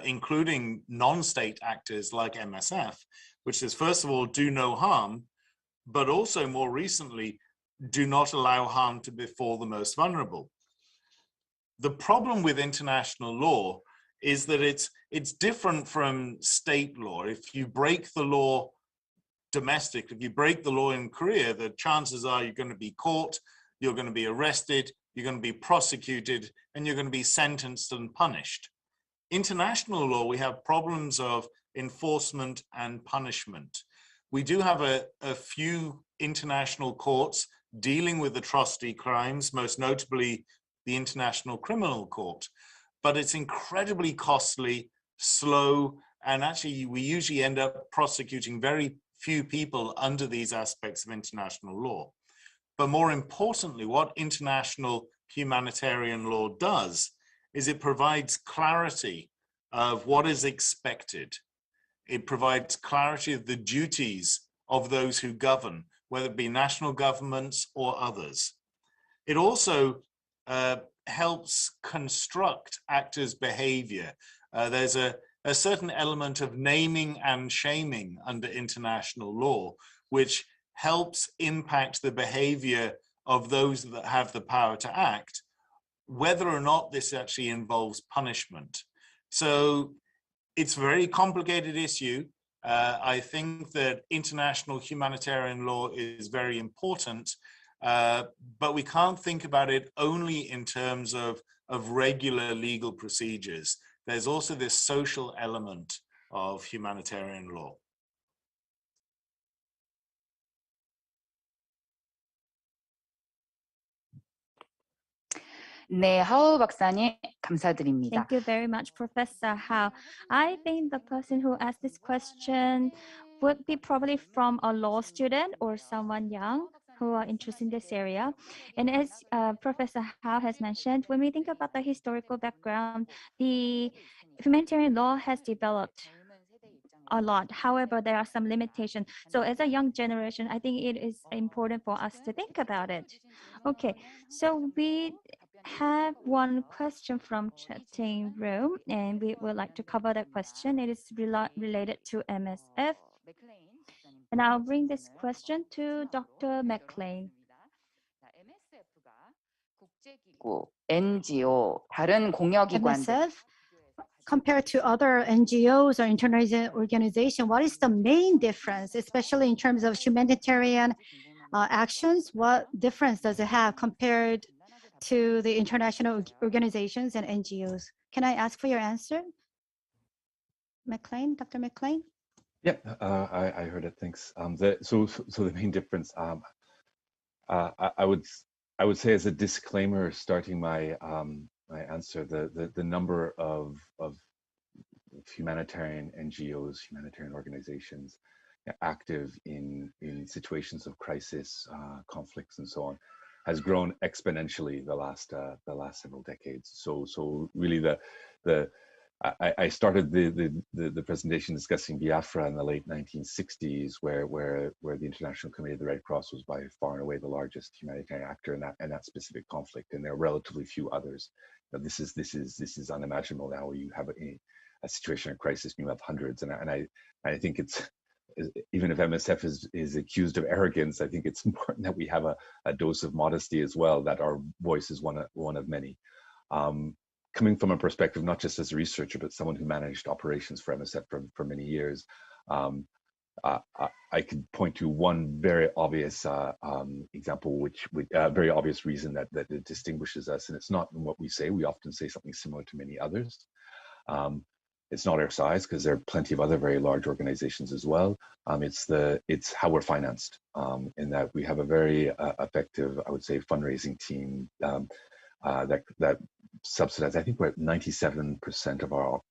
including non-state actors like MSF, which is, first of all, do no harm, but also more recently, do not allow harm to befall the most vulnerable. The problem with international law is that it's different from state law. If you break the law domestic, if you break the law in Korea, the chances are you're going to be caught, you're going to be arrested, you're going to be prosecuted, and you're going to be sentenced and punished. International law, we have problems of enforcement and punishment. We do have a few international courts dealing with atrocity crimes, most notably the International Criminal Court, but it's incredibly costly, slow, and actually we usually end up prosecuting very few people under these aspects of international law. But more importantly, what international humanitarian law does is it provides clarity of what is expected. It provides clarity of the duties of those who govern, whether it be national governments or others. It also helps construct actors' behavior. There's a certain element of naming and shaming under international law, which helps impact the behavior of those that have the power to act, whether or not this actually involves punishment. So it's a very complicated issue. I think that international humanitarian law is very important, but we can't think about it only in terms of regular legal procedures. There's also this social element of humanitarian law. 네, 하우 박사님 감사드립니다. Thank you very much, Professor Hao. I think the person who asked this question would be probably from a law student or someone young who are interested in this area. And as Professor Hao has mentioned, when we think about the historical background, the humanitarian law has developed a lot. However, there are some limitations. So as a young generation, I think it is important for us to think about it. Okay, so we have one question from chatting room, and we would like to cover that question. It is related to MSF. And I'll bring this question to Dr. McLean. NGO, 다른 공여기관들. MSF, compared to other NGOs or international organizations, what is the main difference, especially in terms of humanitarian actions? What difference does it have compared to the international organizations and NGOs? Can I ask for your answer? McLean, Dr. McLean? Yeah, I heard it. Thanks. So the main difference, I would say as a disclaimer, starting my my answer, the number of humanitarian NGOs, humanitarian organizations active in situations of crisis, conflicts, and so on, has grown exponentially the last several decades. So really I started the presentation discussing Biafra in the late 1960s, where the International Committee of the Red Cross was by far and away the largest humanitarian actor in that specific conflict, and there are relatively few others. Now, this is unimaginable now. Where you have a situation of crisis, and you have hundreds, and I think it's, even if MSF is accused of arrogance, I think it's important that we have a dose of modesty as well, that our voice is one of many. Coming from a perspective, not just as a researcher, but someone who managed operations for MSF for many years, I could point to one very obvious example, which very obvious reason that it distinguishes us, and it's not in what we say. We often say something similar to many others. It's not our size, because there are plenty of other very large organizations as well. It's how we're financed, in that we have a very effective, I would say, fundraising team that subsidize. I think we're at 97%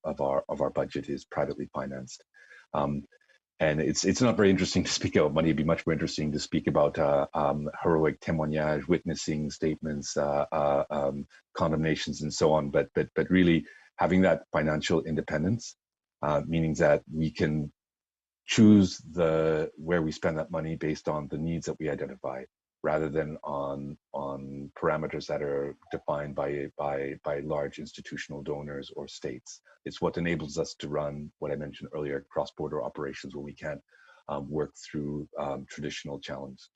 of our budget is privately financed, and it's not very interesting to speak about money. It'd be much more interesting to speak about heroic témoignage, witnessing statements, condemnations, and so on. But really, having that financial independence, meaning that we can choose where we spend that money based on the needs that we identify, rather than on parameters that are defined by large institutional donors or states. It's what enables us to run what I mentioned earlier, cross-border operations, when we can't work through traditional channels.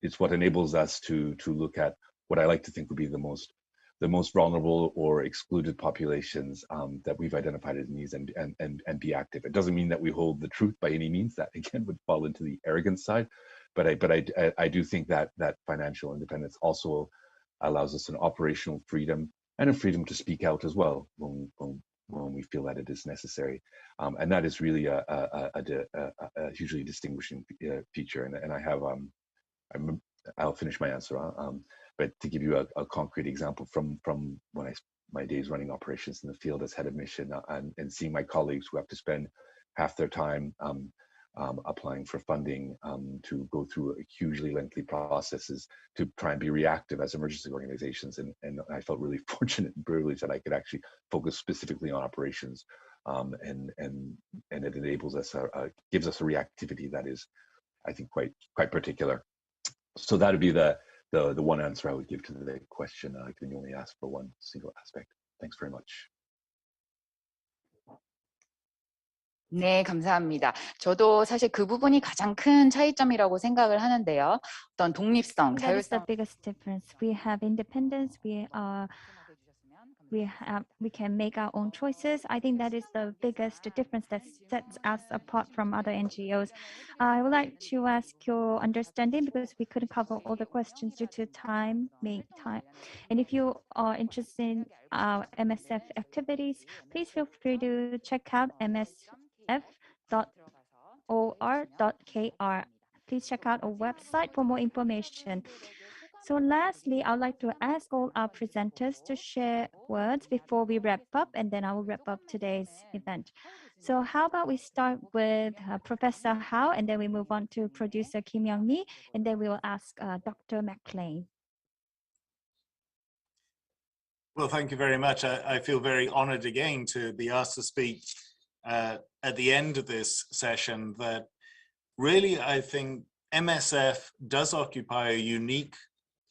It's what enables us to look at what I like to think would be the most vulnerable or excluded populations that we've identified as needs, and be active. It doesn't mean that we hold the truth by any means. That again would fall into the arrogance side, but I do think that financial independence also allows us an operational freedom and a freedom to speak out as well when we feel that it is necessary, and that is really a hugely distinguishing feature. And I have I'll finish my answer. But to give you a concrete example from when my days running operations in the field as head of mission, and seeing my colleagues who have to spend half their time applying for funding, to go through hugely lengthy processes to try and be reactive as emergency organizations. And I felt really fortunate and privileged that I could actually focus specifically on operations and it enables us, gives us a reactivity that is, I think, quite particular. So that would be the one answer I would give to the question. Can you only ask for one single aspect? Thanks very much. 네, 감사합니다. 저도 사실 그 부분이 가장 큰 차이점이라고 생각을 하는데요. 어떤 독립성, That is the 자율성. biggest difference. We have independence. We can make our own choices. I think that is the biggest difference that sets us apart from other NGOs. I would like to ask your understanding because we couldn't cover all the questions due to time. And if you are interested in our MSF activities, please feel free to check out msf.or.kr. Please check out our website for more information. So lastly, I'd like to ask all our presenters to share words before we wrap up, and then I will wrap up today's event. So how about we start with Professor Hao, and then we move on to producer Kim Young-mi, and then we will ask Dr. McLean. Well, thank you very much. I feel very honored again to be asked to speak at the end of this session. That really, I think MSF does occupy a unique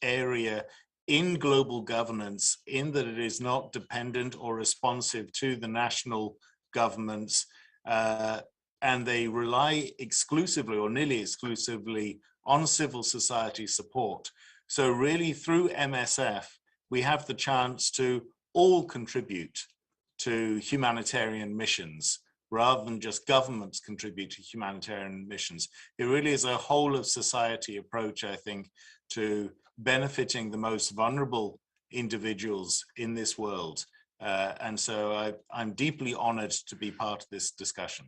area in global governance, in that it is not dependent or responsive to the national governments, and they rely exclusively or nearly exclusively on civil society support. So really through MSF, we have the chance to all contribute to humanitarian missions rather than just governments contribute to humanitarian missions. It really is a whole of society approach, I think, to benefiting the most vulnerable individuals in this world. And so I'm deeply honored to be part of this discussion.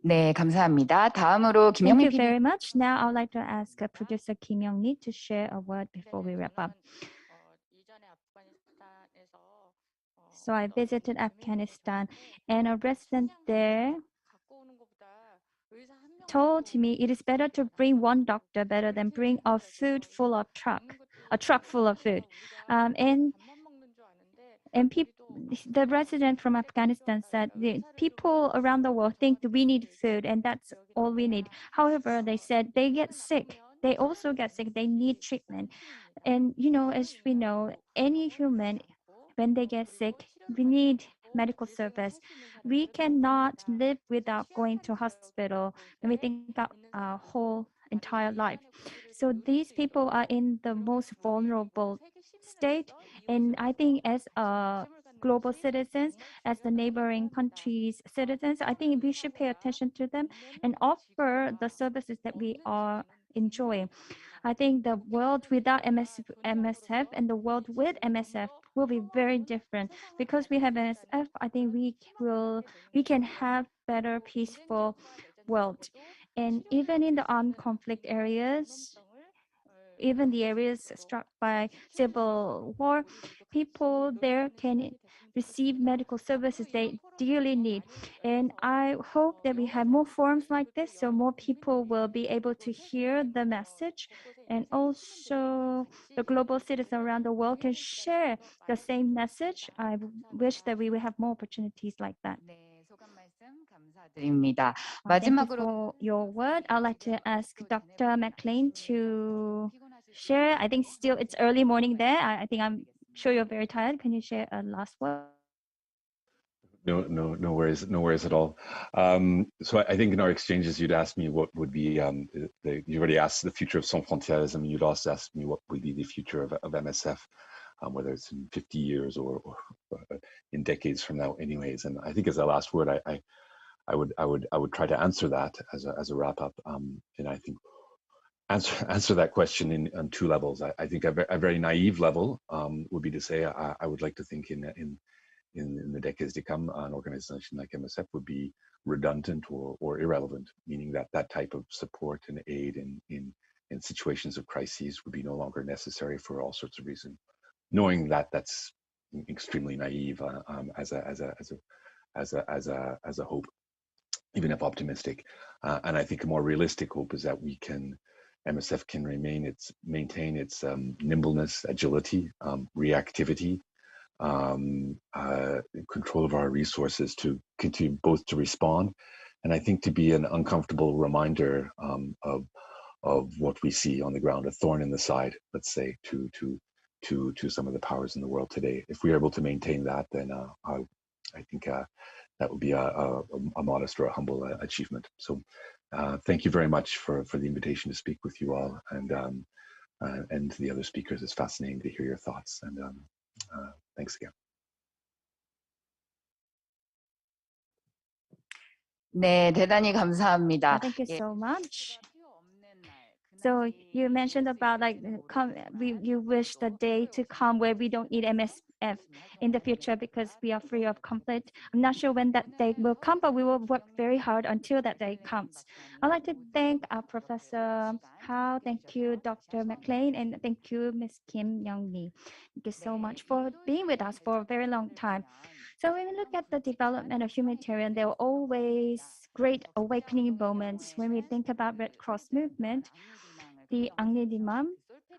네, 감사합니다. 다음으로 Thank 김영민 you PD. very much. Now I'd like to ask producer Kim Young-mi to share a word before we wrap up. So I visited Afghanistan, and a resident there told me it is better to bring one doctor better than bring a truck full of food. And the resident from Afghanistan said the people around the world think that we need food and that's all we need. However, they said they get sick. They also get sick. They need treatment. And, you know, as we know, any human, when they get sick, we need medical service. We cannot live without going to hospital when we think about our whole entire life. So these people are in the most vulnerable state. And I think as global citizens, as the neighboring countries' citizens, I think we should pay attention to them and offer the services that we are enjoying. I think the world without MSF and the world with MSF will be very different. Because we have MSF, I think we can have better peaceful world. And even in the armed conflict areas, even the areas struck by civil war, people there can receive medical services they dearly need. And I hope that we have more forums like this so more people will be able to hear the message, and also the global citizens around the world can share the same message. I wish that we will have more opportunities like that. 네, 소감 말씀 감사드립니다. Thank you 마지막으로 for your word. I'd like to ask Dr. McLean to share. I think still it's early morning there. I think I'm sure you're very tired. Can you share a last word? No worries at all. So I think in our exchanges, you'd asked me what would be, you already asked the future of Sans Frontières. I mean, you'd also asked me what would be the future of MSF, whether it's in 50 years or in decades from now anyways. And I think as a last word, I would try to answer that as a wrap up. And I think answer that question on two levels. I think a very naive level would be to say, I would like to think in the decades to come, an organization like MSF would be redundant or irrelevant, meaning that that type of support and aid in situations of crises would be no longer necessary for all sorts of reasons. Knowing that that's extremely naive as a hope, even if optimistic. And I think a more realistic hope is that we can MSF can maintain its nimbleness, agility, reactivity, control of our resources to continue both to respond, and I think to be an uncomfortable reminder of what we see on the ground, a thorn in the side, let's say, to some of the powers in the world today. If we are able to maintain that, then I think that would be a modest or a humble achievement. So thank you very much for the invitation to speak with you all, and to the other speakers. It's fascinating to hear your thoughts, and thanks again. 네, 대단히 감사합니다. Thank you 예. so much. So you mentioned about like you wish the day to come where we don't need MSF in the future because we are free of conflict. I'm not sure when that day will come, but we will work very hard until that day comes. I'd like to thank our Professor Howe, thank you Dr. McLean, and thank you Ms. Kim Young-mi. Thank you so much for being with us for a very long time. So when we look at the development of humanitarian, there are always great awakening moments. When we think about Red Cross movement, the Angnidiman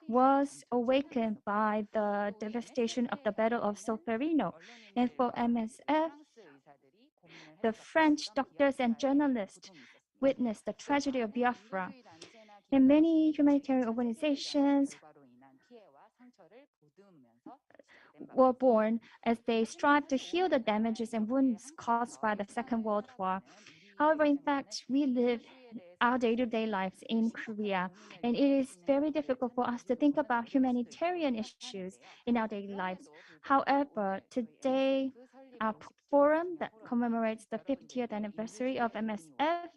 was awakened by the devastation of the Battle of Solferino. And for MSF, the French doctors and journalists witnessed the tragedy of Biafra. And many humanitarian organizations were born as they strive to heal the damages and wounds caused by the Second World War. However, in fact, we live our day-to-day lives in Korea, and it is very difficult for us to think about humanitarian issues in our daily lives. However, today, our forum that commemorates the 50th anniversary of MSF,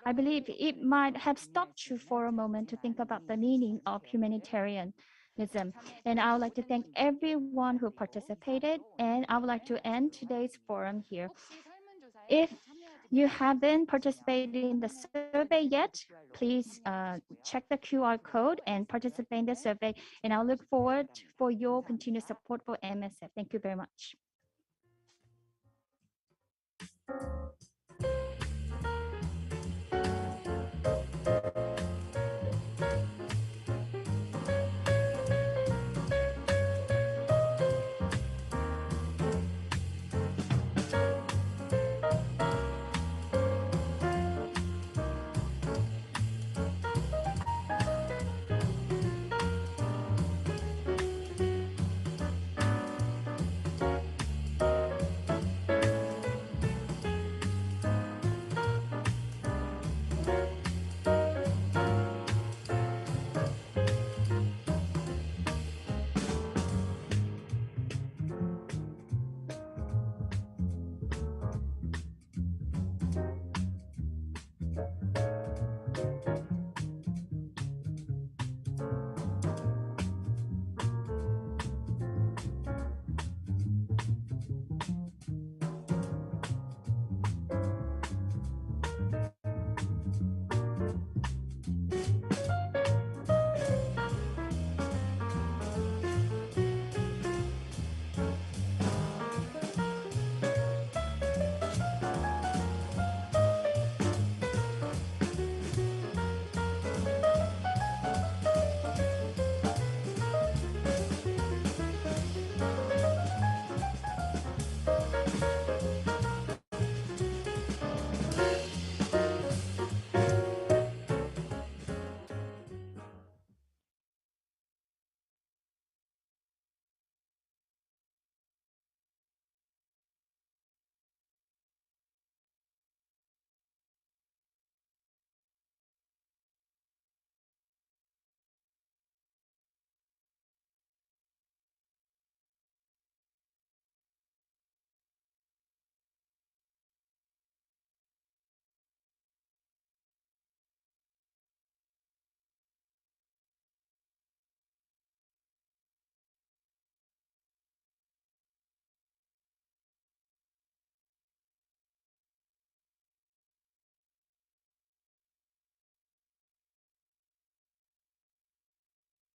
I believe it might have stopped you for a moment to think about the meaning of humanitarianism. And I would like to thank everyone who participated, and I would like to end today's forum here. If you haven't participated in the survey yet, please check the QR code and participate in the survey. And I'll look forward for your continued support for MSF. Thank you very much.